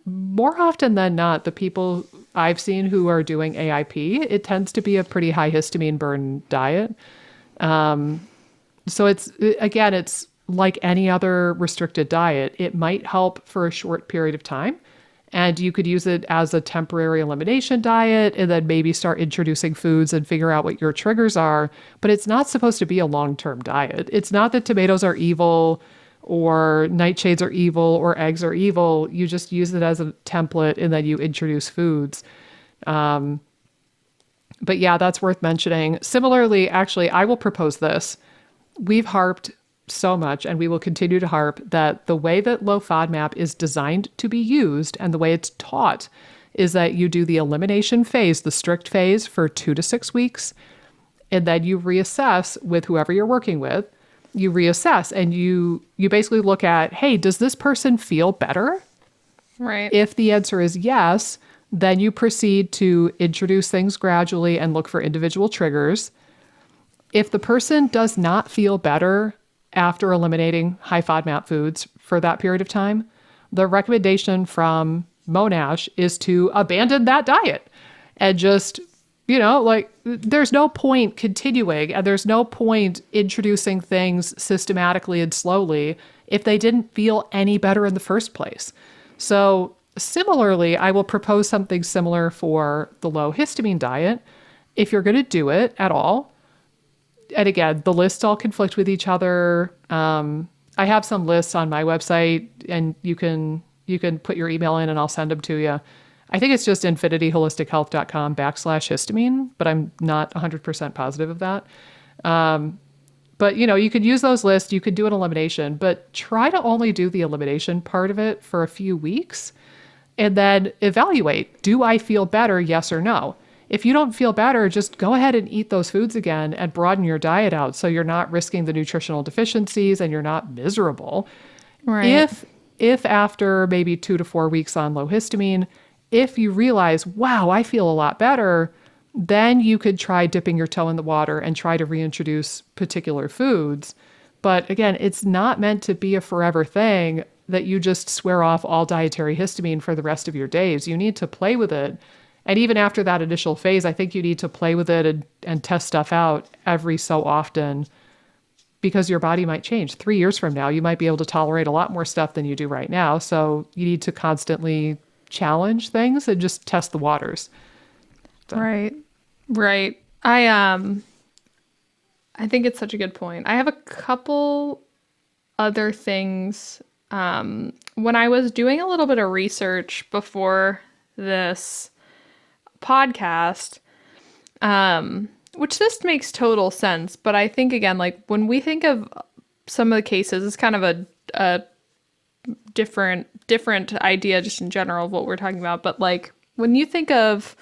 more often than not, the people I've seen who are doing AIP, it tends to be a pretty high histamine burn diet. So it's like any other restricted diet. It might help for a short period of time. And you could use it as a temporary elimination diet and then maybe start introducing foods and figure out what your triggers are. But it's not supposed to be a long-term diet. It's not that tomatoes are evil or nightshades are evil or eggs are evil. You just use it as a template and then you introduce foods. But yeah, that's worth mentioning. Similarly, actually, I will propose this. We've harped so much, and we will continue to harp, that the way that low FODMAP is designed to be used and the way it's taught is that you do the elimination phase, the strict phase, for 2 to 6 weeks, and then you reassess with whoever you're working with. You reassess and you basically look at, hey, does this person feel better? Right. If the answer is yes, then you proceed to introduce things gradually and look for individual triggers. If the person does not feel better after eliminating high FODMAP foods for that period of time, the recommendation from Monash is to abandon that diet and just, there's no point continuing and there's no point introducing things systematically and slowly if they didn't feel any better in the first place. So similarly, I will propose something similar for the low histamine diet. If you're going to do it at all, and again, the lists all conflict with each other. I have some lists on my website, and you can put your email in, and I'll send them to you. I think it's just infinityholistichealth.com/histamine, but I'm not 100% positive of that. But you could use those lists. You could do an elimination, but try to only do the elimination part of it for a few weeks, and then evaluate: do I feel better? Yes or no. If you don't feel better, just go ahead and eat those foods again and broaden your diet out so you're not risking the nutritional deficiencies and you're not miserable. Right. If after maybe 2 to 4 weeks on low histamine, if you realize, wow, I feel a lot better, then you could try dipping your toe in the water and try to reintroduce particular foods. But again, it's not meant to be a forever thing that you just swear off all dietary histamine for the rest of your days. You need to play with it. And even after that initial phase, I think you need to play with it and test stuff out every so often because your body might change. 3 years from now, you might be able to tolerate a lot more stuff than you do right now. So you need to constantly challenge things and just test the waters. So. Right. Right. I think it's such a good point. I have a couple other things. When I was doing a little bit of research before this podcast, which this makes total sense, but I think again, like when we think of some of the cases, it's kind of a different idea just in general of what we're talking about. But like when you think of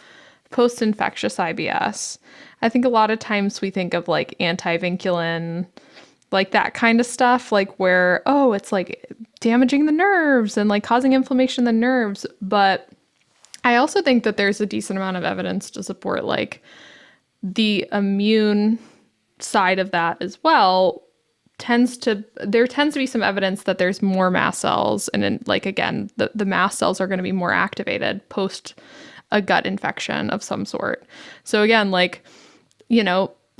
post-infectious IBS, I think a lot of times we think of like antivinculin, like that kind of stuff, like where, oh, it's like damaging the nerves and like causing inflammation in the nerves. But I also think that there's a decent amount of evidence to support like the immune side of that as well. There tends to be some evidence that there's more mast cells, and then like again, the mast cells are going to be more activated post a gut infection of some sort. So again, like,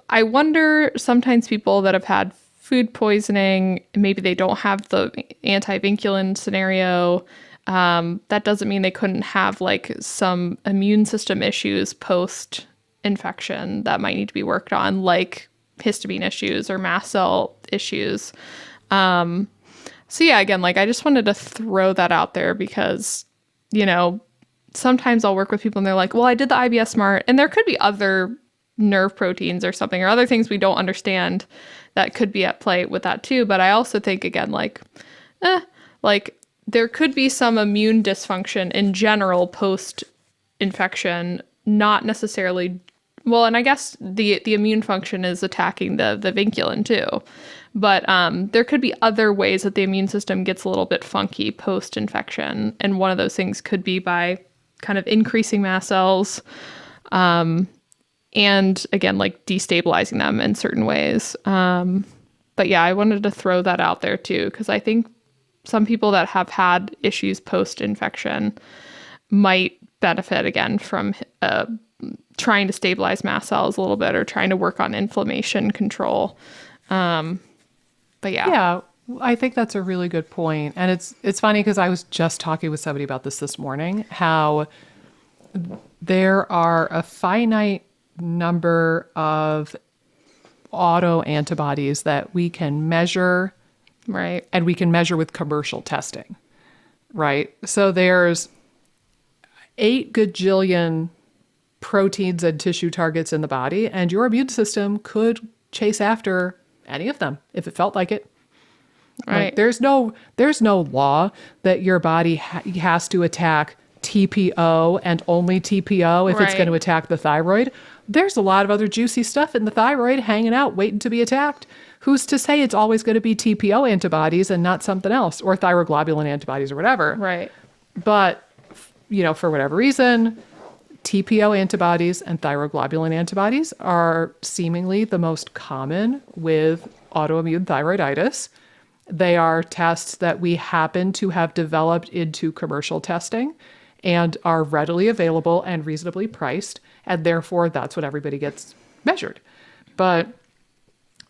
I wonder sometimes people that have had food poisoning, maybe they don't have the antivinculin scenario. That doesn't mean they couldn't have like some immune system issues post infection that might need to be worked on, like histamine issues or mast cell issues. So yeah, again, like I just wanted to throw that out there because, sometimes I'll work with people and they're like, well, I did the IBS Smart, and there could be other nerve proteins or something or other things we don't understand that could be at play with that too. But I also think again, like there could be some immune dysfunction in general post infection, not necessarily Well, and I guess the immune function is attacking the vinculin too. But there could be other ways that the immune system gets a little bit funky post-infection. And one of those things could be by kind of increasing mast cells, and again, like destabilizing them in certain ways. But yeah, I wanted to throw that out there too, because I think some people that have had issues post-infection might benefit again from trying to stabilize mast cells a little bit or trying to work on inflammation control. But yeah. Yeah, I think that's a really good point. And it's funny because I was just talking with somebody about this morning, how there are a finite number of auto antibodies that we can measure, Right. and we can measure with commercial testing, right? So there's 8 gajillion proteins and tissue targets in the body, and your immune system could chase after any of them if it felt like it. Right. Like, there's no law that your body has to attack TPO and only TPO if it's Right. going to attack the thyroid. There's a lot of other juicy stuff in the thyroid hanging out, waiting to be attacked. Who's to say it's always going to be TPO antibodies and not something else, or thyroglobulin antibodies or whatever? Right. But, for whatever reason, TPO antibodies and thyroglobulin antibodies are seemingly the most common with autoimmune thyroiditis. They are tests that we happen to have developed into commercial testing and are readily available and reasonably priced, and therefore that's what everybody gets measured. But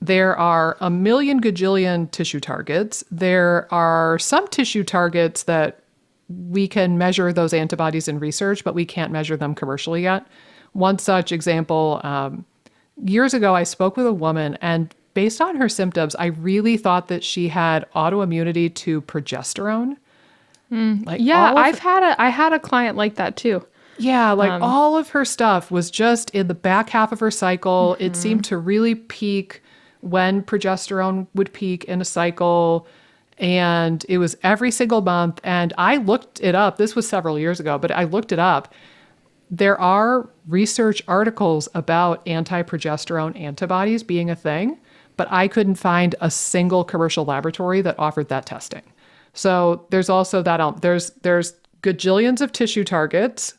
there are a million gajillion tissue targets. There are some tissue targets that we can measure those antibodies in research, but we can't measure them commercially yet. One such example, years ago, I spoke with a woman, and based on her symptoms, I really thought that she had autoimmunity to progesterone. Like Yeah, all of I had a client like that too. Yeah, like all of her stuff was just in the back half of her cycle. It seemed to really peak when progesterone would peak in a cycle. And it was every single month. And I looked it up. This was several years ago, but I looked it up. There are research articles about anti-progesterone antibodies being a thing, but I couldn't find a single commercial laboratory that offered that testing. So there's also that. There's gajillions of tissue targets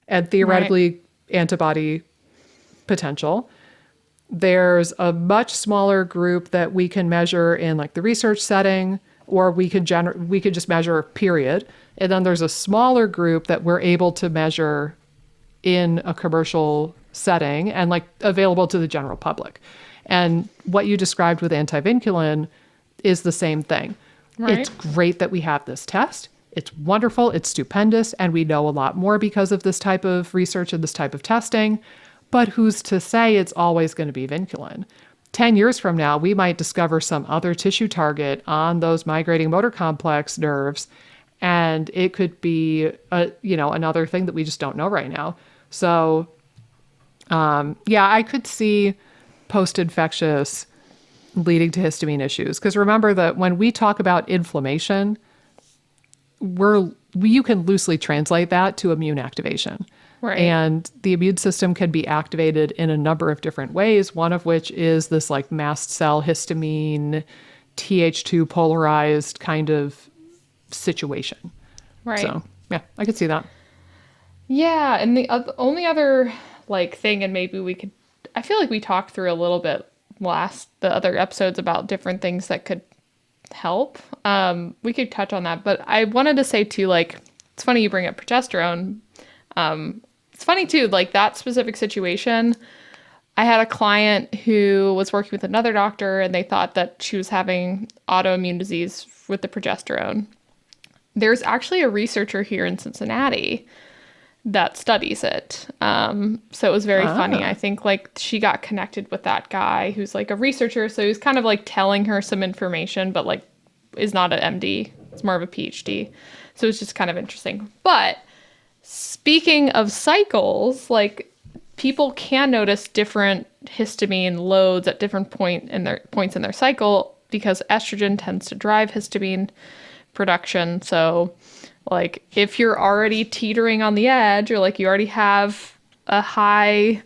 and theoretically antibody potential. There's a much smaller group that we can measure in like the research setting, or we could just measure period. And then there's a smaller group that we're able to measure in a commercial setting and like available to the general public. And what you described with antivinculin is the same thing. Right. It's great that we have this test. It's wonderful. It's stupendous. And we know a lot more because of this type of research and this type of testing. But who's to say it's always going to be vinculin? 10 years from now, we might discover some other tissue target on those migrating motor complex nerves, and it could be another thing that we just don't know right now. So, I could see post-infectious leading to histamine issues. Because remember that when we talk about inflammation, you can loosely translate that to immune activation. Right. And the immune system can be activated in a number of different ways, one of which is this like mast cell histamine, Th2 polarized kind of situation. Right. So, yeah, I could see that. Yeah, and the only other like thing, and maybe I feel like we talked through a little bit the other episodes about different things that could help. We could touch on that, but I wanted to say too, like, it's funny you bring up progesterone. It's funny too, like that specific situation. I had a client who was working with another doctor and they thought that she was having autoimmune disease with the progesterone. There's actually a researcher here in Cincinnati that studies it. So it was very funny. I think like she got connected with that guy who's like a researcher. So he was kind of like telling her some information, but like is not an MD. It's more of a PhD. So it's just kind of interesting. But speaking of cycles, like people can notice different histamine loads at different points in their cycle because estrogen tends to drive histamine production. So like if you're already teetering on the edge, or like you already have a high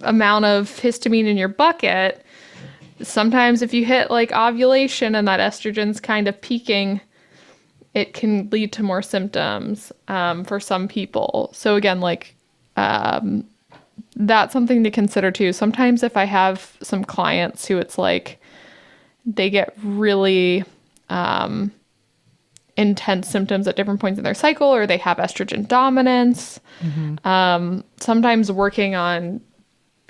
amount of histamine in your bucket, sometimes if you hit like ovulation and that estrogen's kind of peaking, it can lead to more symptoms for some people. So again, like that's something to consider too. Sometimes if I have some clients who it's like they get really intense symptoms at different points in their cycle, or they have estrogen dominance, sometimes working on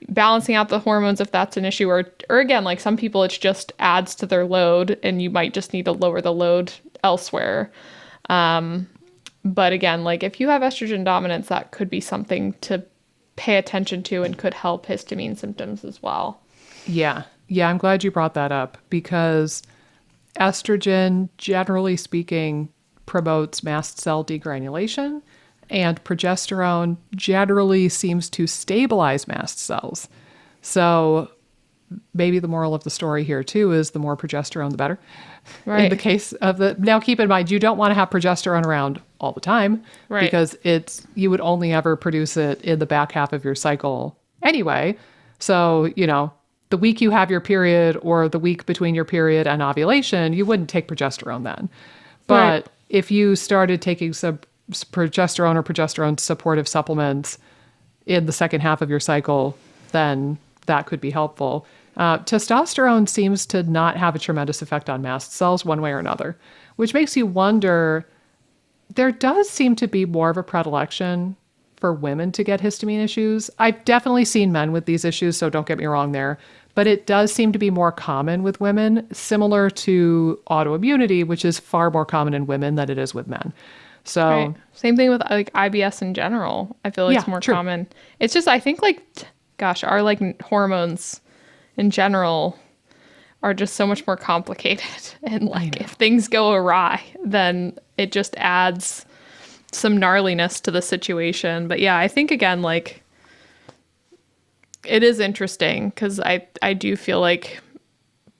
balancing out the hormones if that's an issue, or again, like some people it's just adds to their load and you might just need to lower the load elsewhere. But again, like if you have estrogen dominance, that could be something to pay attention to and could help histamine symptoms as well. Yeah. Yeah, I'm glad you brought that up because estrogen, generally speaking, promotes mast cell degranulation, and progesterone generally seems to stabilize mast cells. So maybe the moral of the story here too is the more progesterone, the better. Right. In the case of now keep in mind, you don't want to have progesterone around all the time, right, because you would only ever produce it in the back half of your cycle anyway. So, the week you have your period or the week between your period and ovulation, you wouldn't take progesterone then. But right, if you started taking some progesterone or progesterone supportive supplements in the second half of your cycle, then that could be helpful. Testosterone seems to not have a tremendous effect on mast cells one way or another, which makes you wonder, there does seem to be more of a predilection for women to get histamine issues. I've definitely seen men with these issues, so don't get me wrong there, but it does seem to be more common with women, similar to autoimmunity, which is far more common in women than it is with men. So right. Same thing with like IBS in general. I feel like it's more common. It's just, I think like, gosh, our like hormones in general are just so much more complicated. And like if things go awry, then it just adds some gnarliness to the situation. But yeah, I think again, like it is interesting because I do feel like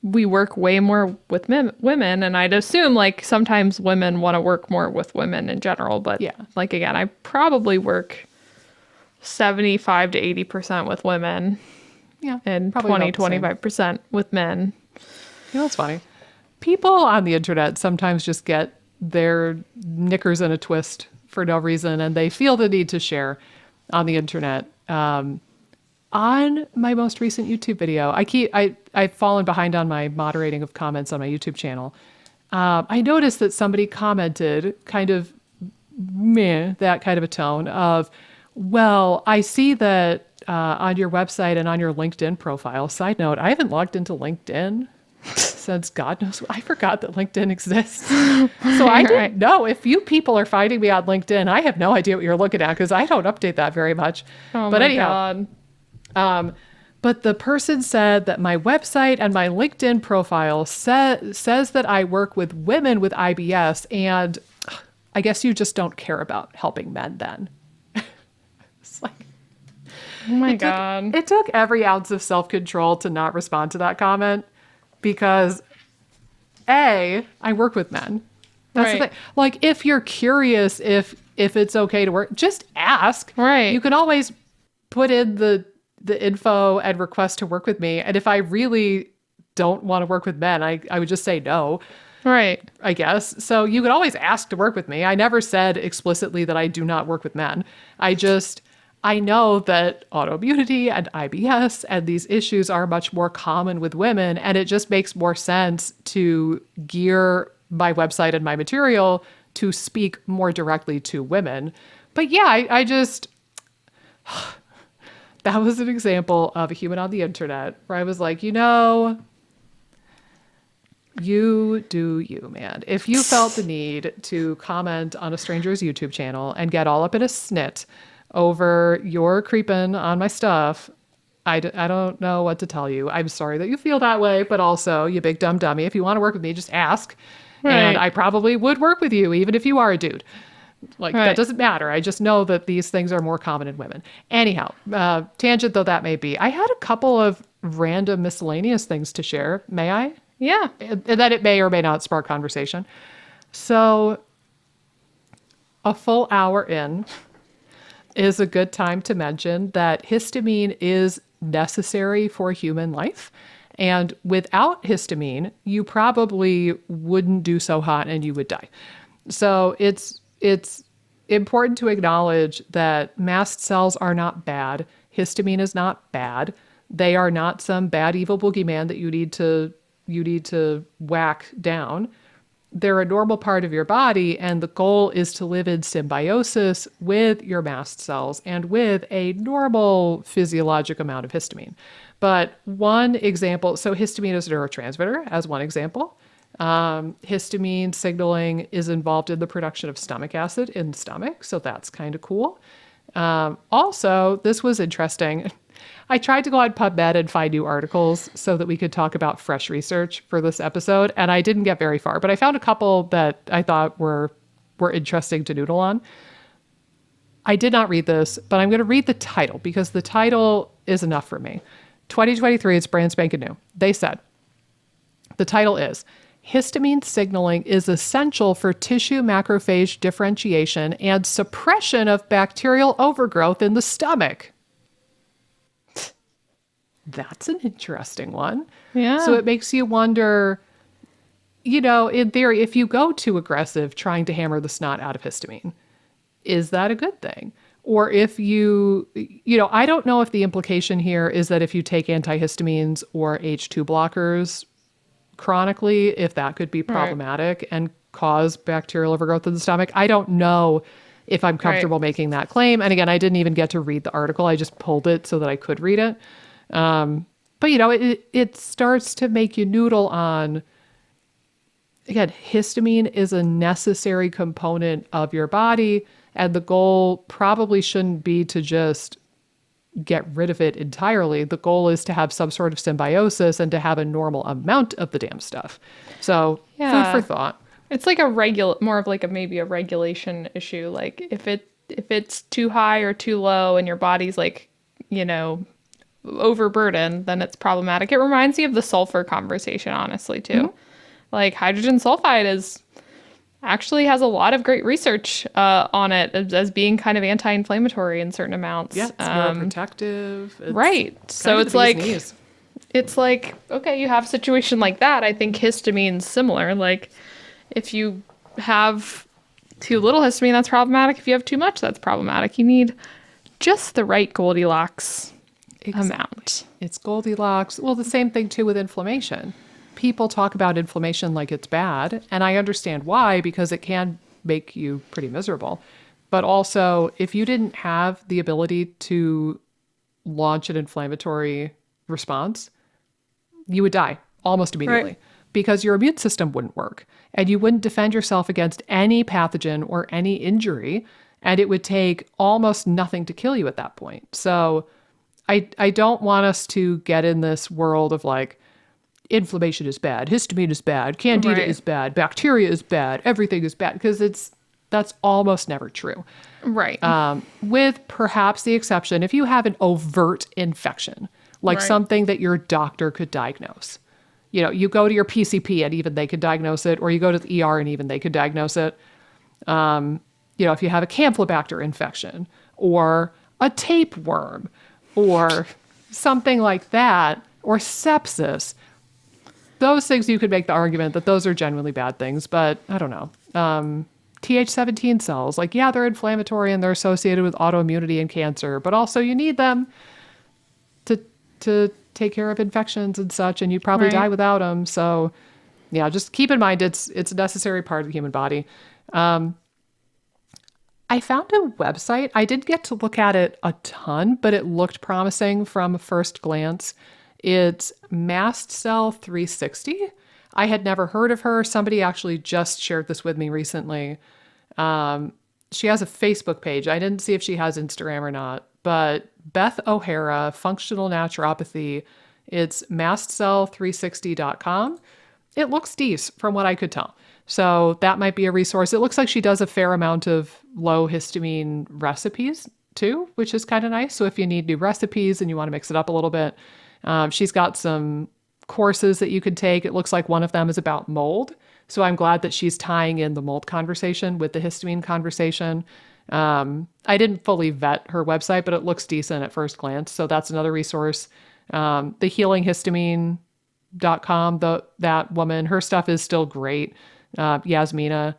we work way more with women, and I'd assume like sometimes women want to work more with women in general. But yeah, like again, I probably work 75 to 80% with women. Yeah. And 20-25% with men. That's funny. People on the internet sometimes just get their knickers in a twist for no reason, and they feel the need to share on the internet. On my most recent YouTube video, I've fallen behind on my moderating of comments on my YouTube channel. I noticed that somebody commented kind of meh, that kind of a tone of, well, I see that on your website and on your LinkedIn profile. Side note, I haven't logged into LinkedIn since God knows. I forgot that LinkedIn exists. So I didn't know. If you people are finding me on LinkedIn, I have no idea what you're looking at because I don't update that very much. Oh but my anyhow, God. But the person said that my website and my LinkedIn profile says that I work with women with IBS, and I guess you just don't care about helping men then. It's like, oh my God. It took every ounce of self-control to not respond to that comment because I work with men. That's the thing. Like, if you're curious if it's okay to work, just ask. Right. You can always put in the info and request to work with me. And if I really don't want to work with men, I would just say no. Right. I guess. So you could always ask to work with me. I never said explicitly that I do not work with men. I know that autoimmunity and IBS and these issues are much more common with women, and it just makes more sense to gear my website and my material to speak more directly to women. But yeah, I just, that was an example of a human on the internet where I was like, you do you, man. If you felt the need to comment on a stranger's YouTube channel and get all up in a snit over your creeping on my stuff, I don't know what to tell you. I'm sorry that you feel that way, but also, you big dumb dummy, if you want to work with me, just ask. Right. And I probably would work with you, even if you are a dude. Like, that doesn't matter. I just know that these things are more common in women. Anyhow, tangent though that may be, I had a couple of random miscellaneous things to share. May I? Yeah. And that it may or may not spark conversation. So, a full hour in, is a good time to mention that histamine is necessary for human life. And without histamine, you probably wouldn't do so hot and you would die. So it's important to acknowledge that mast cells are not bad. Histamine is not bad. They are not some bad evil boogeyman that you need to whack down. They're a normal part of your body, and the goal is to live in symbiosis with your mast cells and with a normal physiologic amount of histamine. But one example, so histamine is a neurotransmitter, as one example. Histamine signaling is involved in the production of stomach acid in the stomach, so that's kind of cool. Also, this was interesting. I tried to go on PubMed and find new articles so that we could talk about fresh research for this episode, and I didn't get very far, but I found a couple that I thought were interesting to noodle on. I did not read this, but I'm going to read the title because the title is enough for me. 2023, it's brand spanking new. They said, the title is, Histamine signaling is essential for tissue macrophage differentiation and suppression of bacterial overgrowth in the stomach. That's an interesting one. Yeah. So it makes you wonder, in theory, if you go too aggressive trying to hammer the snot out of histamine, is that a good thing? Or if I don't know if the implication here is that if you take antihistamines or H2 blockers chronically, if that could be problematic and cause bacterial overgrowth in the stomach. I don't know if I'm comfortable making that claim. And again, I didn't even get to read the article. I just pulled it so that I could read it. But it starts to make you noodle on, again, histamine is a necessary component of your body. And the goal probably shouldn't be to just get rid of it entirely. The goal is to have some sort of symbiosis and to have a normal amount of the damn stuff. So food for thought. It's like more of like maybe a regulation issue. Like if it's too high or too low and your body's like, overburdened, then it's problematic. It reminds me of the sulfur conversation, honestly, too. Mm-hmm. Like hydrogen sulfide actually has a lot of great research on it as being kind of anti-inflammatory in certain amounts. Yeah, it's neuroprotective. So it's like, okay, you have a situation like that. I think histamine's similar. Like if you have too little histamine, that's problematic. If you have too much, that's problematic. You need just the right Goldilocks amount. It's Goldilocks. Well, the same thing too with inflammation. People talk about inflammation like it's bad, and I understand why, because it can make you pretty miserable. But also, if you didn't have the ability to launch an inflammatory response, you would die almost immediately because your immune system wouldn't work and you wouldn't defend yourself against any pathogen or any injury, and it would take almost nothing to kill you at that point. So I don't want us to get in this world of like, inflammation is bad, histamine is bad, candida is bad, bacteria is bad, everything is bad, because that's almost never true. Right. With perhaps the exception, if you have an overt infection, like something that your doctor could diagnose. You go to your PCP and even they could diagnose it, or you go to the ER and even they could diagnose it. If you have a Campylobacter infection or a tapeworm or something like that, or sepsis, those things you could make the argument that those are genuinely bad things, but I don't know. Th17 cells, they're inflammatory and they're associated with autoimmunity and cancer, but also you need them to take care of infections and such, and you'd probably die without them. So yeah, just keep in mind it's a necessary part of the human body. I found a website. I didn't get to look at it a ton, but it looked promising from first glance. It's Mast Cell 360. I had never heard of her. Somebody actually just shared this with me recently. She has a Facebook page. I didn't see if she has Instagram or not, but Beth O'Hara, Functional Naturopathy. It's mastcell360.com. It looks decent from what I could tell. So that might be a resource. It looks like she does a fair amount of low histamine recipes too, which is kind of nice. So if you need new recipes and you want to mix it up a little bit, she's got some courses that you could take. It looks like one of them is about mold. So I'm glad that she's tying in the mold conversation with the histamine conversation. I didn't fully vet her website, but it looks decent at first glance. So that's another resource. The healinghistamine.com, that woman, her stuff is still great. Yasmina.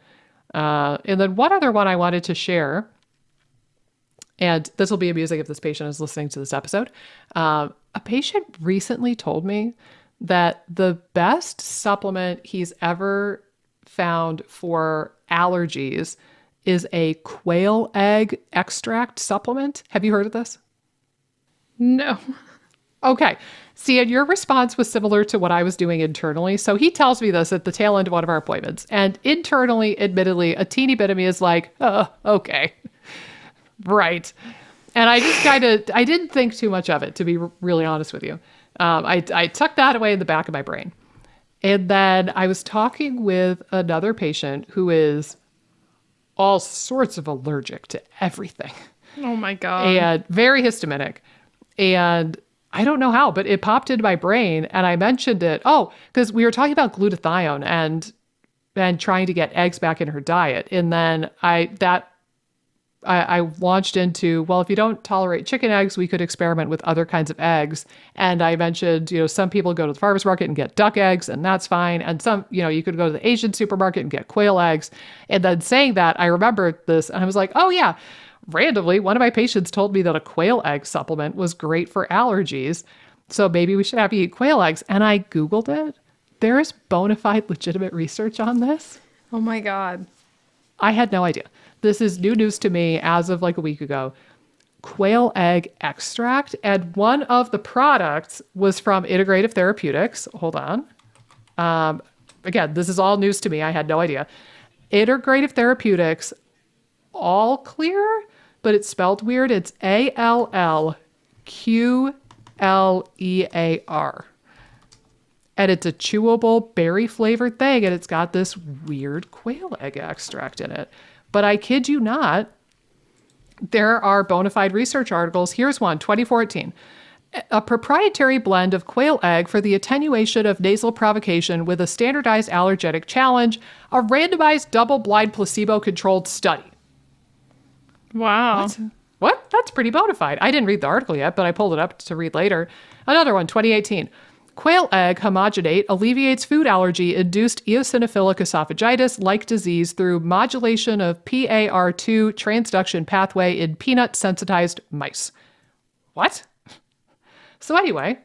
And then one other one I wanted to share, and this will be amusing if this patient is listening to this episode. A patient recently told me that the best supplement he's ever found for allergies is a quail egg extract supplement. Have you heard of this? No. Okay. See, and your response was similar to what I was doing internally. So he tells me this at the tail end of one of our appointments. And internally, admittedly, a teeny bit of me is like, oh, okay. Right. And I just I didn't think too much of it, to be really honest with you. I tucked that away in the back of my brain. And then I was talking with another patient who is all sorts of allergic to everything. Oh my God. And very histaminic. And I don't know how, but it popped into my brain and I mentioned it. Oh, because we were talking about glutathione and trying to get eggs back in her diet. And then I launched into, well, if you don't tolerate chicken eggs, we could experiment with other kinds of eggs. And I mentioned, some people go to the farmer's market and get duck eggs, and that's fine. And some, you could go to the Asian supermarket and get quail eggs. And then saying that, I remembered this and I was like, oh yeah, randomly, one of my patients told me that a quail egg supplement was great for allergies. So maybe we should have you eat quail eggs. And I Googled it. There is bona fide legitimate research on this. Oh my God. I had no idea. This is new news to me as of like a week ago. Quail egg extract. And one of the products was from Integrative Therapeutics. Hold on. Again, this is all news to me. I had no idea. Integrative Therapeutics, all clear, but it's spelled weird. It's ALLQLEAR. And it's a chewable berry flavored thing. And it's got this weird quail egg extract in it. But I kid you not, there are bona fide research articles. Here's one, 2014. A proprietary blend of quail egg for the attenuation of nasal provocation with a standardized allergenic challenge, a randomized double-blind placebo-controlled study. Wow. What? That's pretty bona fide. I didn't read the article yet, but I pulled it up to read later. Another one, 2018. Quail egg homogenate alleviates food allergy-induced eosinophilic esophagitis-like disease through modulation of PAR2 transduction pathway in peanut-sensitized mice. What? So anyway,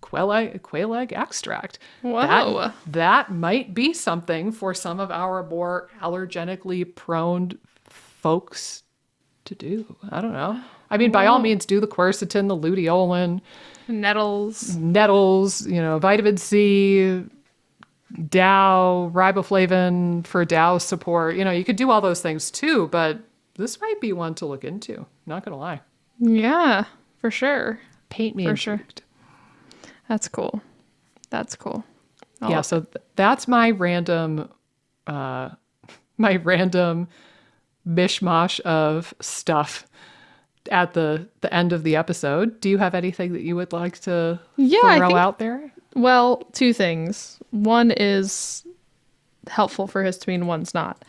quail egg extract. Whoa. That might be something for some of our more allergenically prone folks to do. I don't know. I mean, by all means, do the quercetin, the luteolin, Nettles, vitamin C, Dow, riboflavin for Dow support. You could do all those things too, but this might be one to look into. Not going to lie. Yeah, for sure. Paint me for intrigued. Sure. That's cool. So that's my random mishmash of stuff at the end of the episode. Do you have anything that you would like to throw out there? Well, two things. One is helpful for histamine, one's not.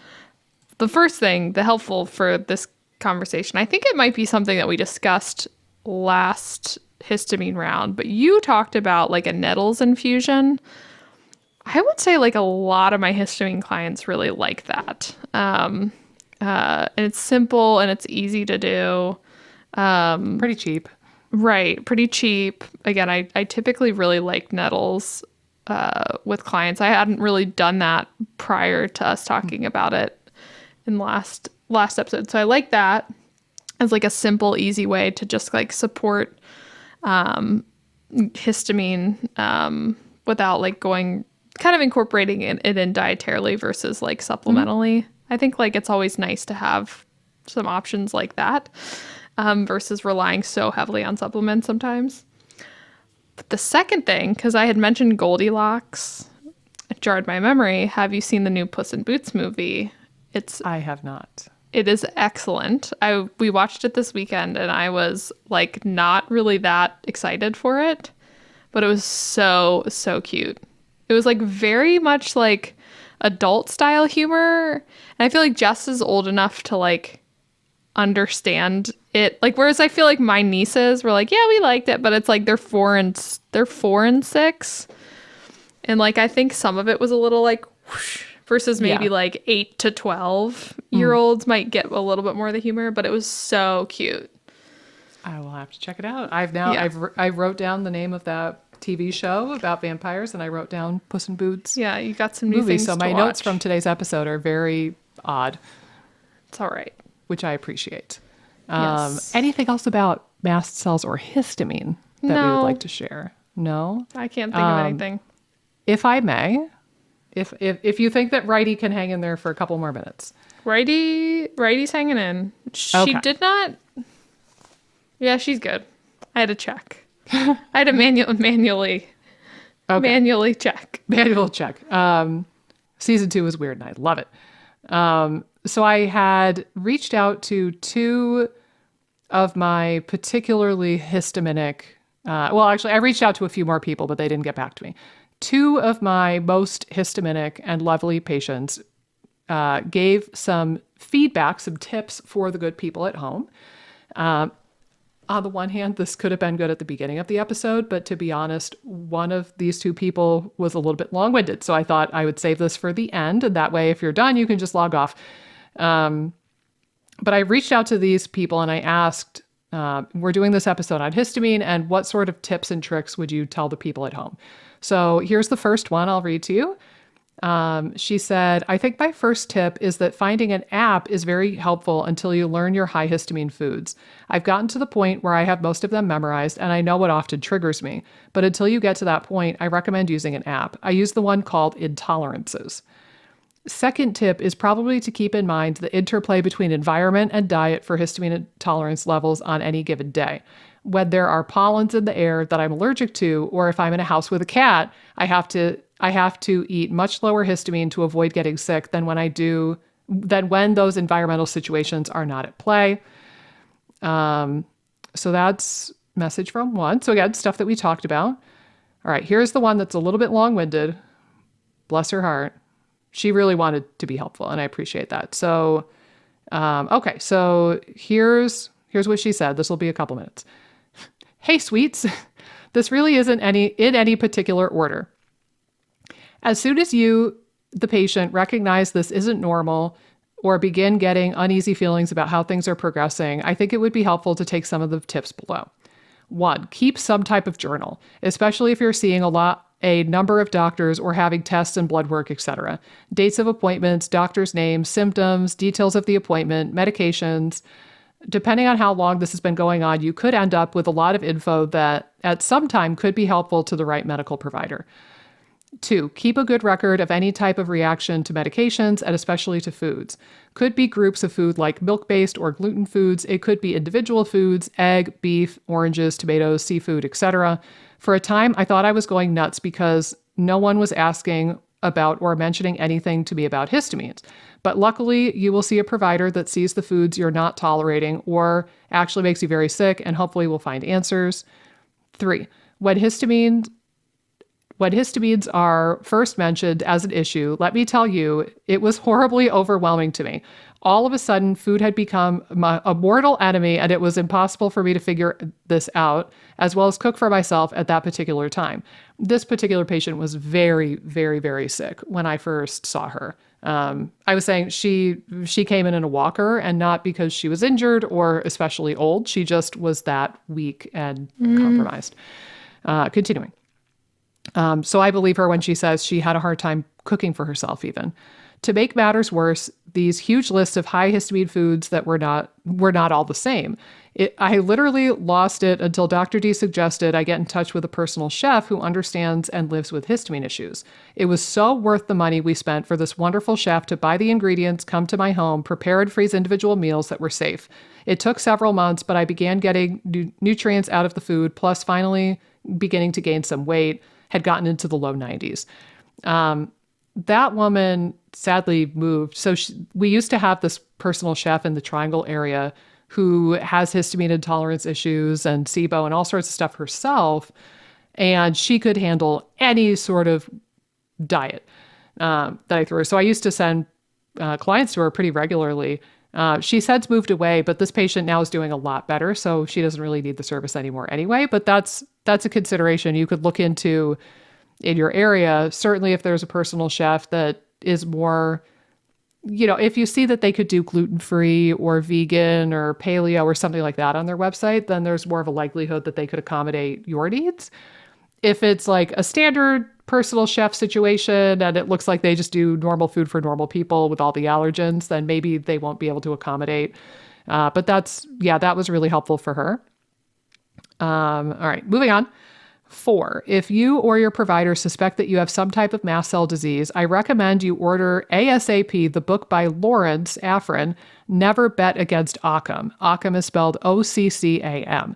The first thing, the helpful for this conversation, I think it might be something that we discussed last histamine round, but you talked about like a nettles infusion. I would say like a lot of my histamine clients really like that. And it's simple and it's easy to do. Pretty cheap. Right. Pretty cheap. Again, I typically really like nettles with clients. I hadn't really done that prior to us talking about it in last episode. So I like that as like a simple, easy way to just like support histamine without like going kind of incorporating it in dietarily versus like supplementally. Mm-hmm. I think like it's always nice to have some options like that. Versus relying so heavily on supplements sometimes. But the second thing, because I had mentioned Goldilocks, it jarred my memory. Have you seen the new Puss in Boots movie? I have not. It is excellent. We watched it this weekend and I was like not really that excited for it, but it was so cute. It was like very much like adult style humor. And I feel like Jess is old enough to like understand it. Like, whereas I feel like my nieces were like, yeah, we liked it, but it's like they're 4 and 6. And like, I think some of it was a little like whoosh, versus maybe like 8 to 12-year-olds might get a little bit more of the humor, but it was so cute. I will have to check it out. I wrote down the name of that TV show about vampires, and I wrote down Puss in Boots. Yeah, you got some new movie. things So to my watch. notes from today's episode are very odd. It's all right. Which I appreciate. Yes. Anything else about mast cells or histamine that we would like to share? No? I can't think of anything. If I may, if you think that Righty can hang in there for a couple more minutes. Righty's hanging in. She did not. Yeah, she's good. I had to check. I had to manually check. Manual check. Season 2 was weird and I love it. So I had reached out to 2 of my particularly histaminic, actually I reached out to a few more people, but they didn't get back to me. 2 of my most histaminic and lovely patients gave some feedback, some tips for the good people at home. On the one hand, this could have been good at the beginning of the episode, but to be honest, one of these 2 people was a little bit long-winded. So I thought I would save this for the end. And that way, if you're done, you can just log off. But I reached out to these people and I asked, we're doing this episode on histamine, and what sort of tips and tricks would you tell the people at home? So here's the first one I'll read to you. She said, I think my first tip is that finding an app is very helpful until you learn your high histamine foods. I've gotten to the point where I have most of them memorized and I know what often triggers me. But until you get to that point, I recommend using an app. I use the one called Intolerances. Second tip is probably to keep in mind the interplay between environment and diet for histamine intolerance levels on any given day. When there are pollens in the air that I'm allergic to, or if I'm in a house with a cat, I have to eat much lower histamine to avoid getting sick than when those environmental situations are not at play. So that's message from 1. So again, stuff that we talked about. All right, here's the one that's a little bit long-winded. Bless her heart. She really wanted to be helpful, and I appreciate that. So, okay, so here's what she said. This will be a couple minutes. Hey, sweets. This really isn't in any particular order. As soon as you, the patient, recognize this isn't normal or begin getting uneasy feelings about how things are progressing, I think it would be helpful to take some of the tips below. 1, keep some type of journal, especially if you're seeing a number of doctors or having tests and blood work, etc. Dates of appointments, doctor's names, symptoms, details of the appointment, medications. Depending on how long this has been going on, you could end up with a lot of info that at some time could be helpful to the right medical provider. 2, keep a good record of any type of reaction to medications and especially to foods. Could be groups of food like milk-based or gluten foods. It could be individual foods, egg, beef, oranges, tomatoes, seafood, etc. For a time, I thought I was going nuts because no one was asking about or mentioning anything to me about histamines. But luckily, you will see a provider that sees the foods you're not tolerating or actually makes you very sick and hopefully will find answers. 3, when histamines are first mentioned as an issue, let me tell you, it was horribly overwhelming to me. All of a sudden, food had become a mortal enemy, and it was impossible for me to figure this out, as well as cook for myself at that particular time. This particular patient was very, very, very sick when I first saw her. I was saying she came in a walker, and not because she was injured or especially old. She just was that weak and compromised. Continuing. So I believe her when she says she had a hard time cooking for herself even. To make matters worse, these huge lists of high histamine foods that were not all the same. I literally lost it until Dr. D suggested I get in touch with a personal chef who understands and lives with histamine issues. It was so worth the money we spent for this wonderful chef to buy the ingredients, come to my home, prepare and freeze individual meals that were safe. It took several months, but I began getting nutrients out of the food, plus finally beginning to gain some weight, had gotten into the low 90s. That woman sadly moved. So we used to have this personal chef in the Triangle area who has histamine intolerance issues and SIBO and all sorts of stuff herself. And she could handle any sort of diet that I threw her. So I used to send clients to her pretty regularly. She since moved away, but this patient now is doing a lot better, so she doesn't really need the service anymore anyway. But that's a consideration you could look into in your area. Certainly, if there's a personal chef that is more, if you see that they could do gluten-free or vegan or paleo or something like that on their website, then there's more of a likelihood that they could accommodate your needs. If it's like a standard personal chef situation and it looks like they just do normal food for normal people with all the allergens, then maybe they won't be able to accommodate. But that was really helpful for her. All right, moving on. 4, if you or your provider suspect that you have some type of mast cell disease, I recommend you order ASAP the book by Lawrence Afrin, Never Bet Against Occam. Occam is spelled Occam.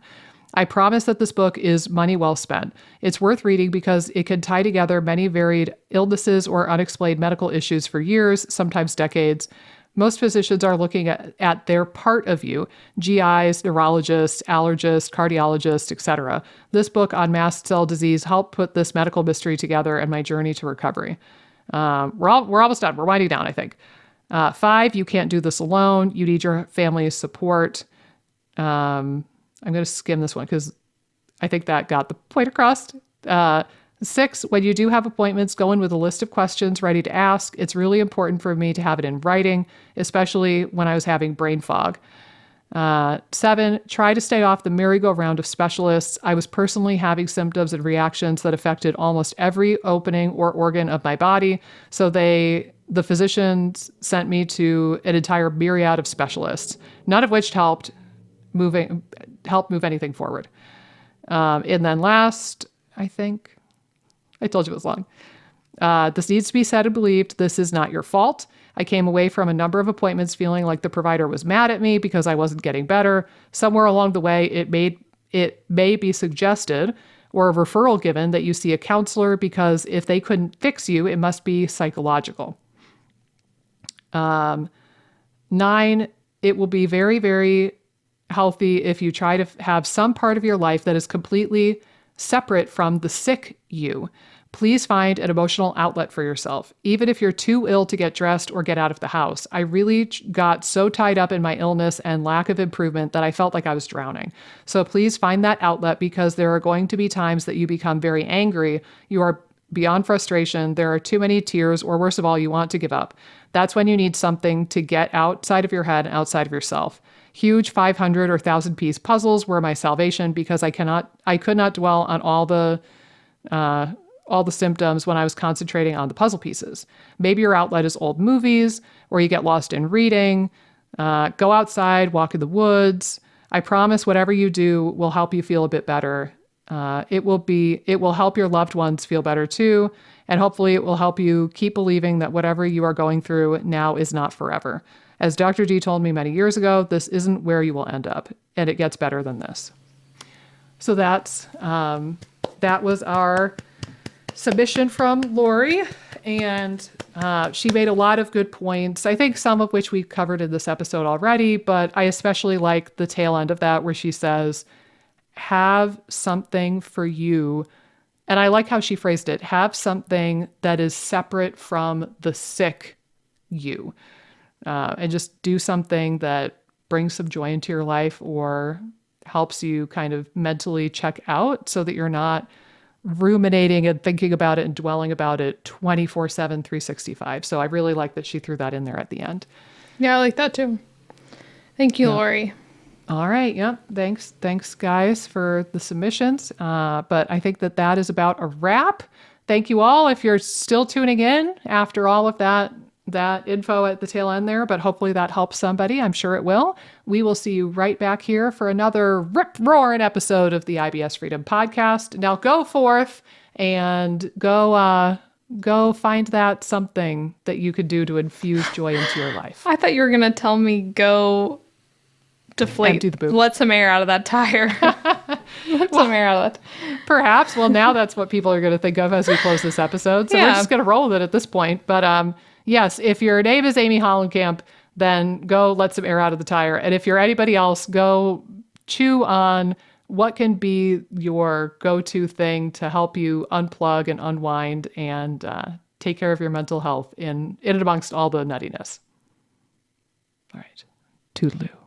I promise that this book is money well spent. It's worth reading because it can tie together many varied illnesses or unexplained medical issues for years, sometimes decades. Most physicians are looking at their part of you, GIs, neurologists, allergists, cardiologists, etc. This book on mast cell disease helped put this medical mystery together and my journey to recovery. We're almost done. We're winding down, I think. 5, you can't do this alone. You need your family's support. I'm going to skim this one because I think that got the point across. 6, when you do have appointments, go in with a list of questions ready to ask. It's really important for me to have it in writing, especially when I was having brain fog. 7, try to stay off the merry-go-round of specialists. I was personally having symptoms and reactions that affected almost every opening or organ of my body, so the physicians sent me to an entire myriad of specialists, none of which helped move anything forward. And then last, I think, I told you it was long. This needs to be said and believed. This is not your fault. I came away from a number of appointments feeling like the provider was mad at me because I wasn't getting better. Somewhere along the way, it may be suggested or a referral given that you see a counselor because if they couldn't fix you, it must be psychological. 9, it will be very, very healthy if you try to have some part of your life that is completely separate from the sick you. Please find an emotional outlet for yourself, even if you're too ill to get dressed or get out of the house. I really got so tied up in my illness and lack of improvement that I felt like I was drowning. So please find that outlet because there are going to be times that you become very angry. You are beyond frustration. There are too many tears, or worst of all, you want to give up. That's when you need something to get outside of your head and outside of yourself. Huge 500 or 1,000 piece puzzles were my salvation because I could not dwell on all the symptoms when I was concentrating on the puzzle pieces. Maybe your outlet is old movies, or you get lost in reading. Go outside, walk in the woods. I promise whatever you do will help you feel a bit better. It will help your loved ones feel better too. And hopefully it will help you keep believing that whatever you are going through now is not forever. As Dr. D told me many years ago, this isn't where you will end up, and it gets better than this. So that was our submission from Lori, and she made a lot of good points, I think some of which we've covered in this episode already, but I especially like the tail end of that where she says, have something for you. And I like how she phrased it, have something that is separate from the sick you. And just do something that brings some joy into your life or helps you kind of mentally check out so that you're not ruminating and thinking about it and dwelling about it 24/7, 365. So I really like that she threw that in there at the end. Yeah, I like that too. Thank you, Lori. All right. Yeah. Thanks guys for the submissions. But I think that is about a wrap. Thank you all if you're still tuning in after all of that info at the tail end there, but hopefully that helps somebody. I'm sure it will. We will see you right back here for another rip-roaring episode of the IBS Freedom Podcast. Now go forth and go find that something that you could do to infuse joy into your life. I thought you were going to tell me go deflate, empty the boob. Let some air out of that tire. Some air out of that. Perhaps. Well, now that's what people are going to think of as we close this episode. So we're just going to roll with it at this point. But yes, if your name is Amy Hollenkamp, then go let some air out of the tire. And if you're anybody else, go chew on what can be your go-to thing to help you unplug and unwind and take care of your mental health in and amongst all the nuttiness. All right. Toodaloo.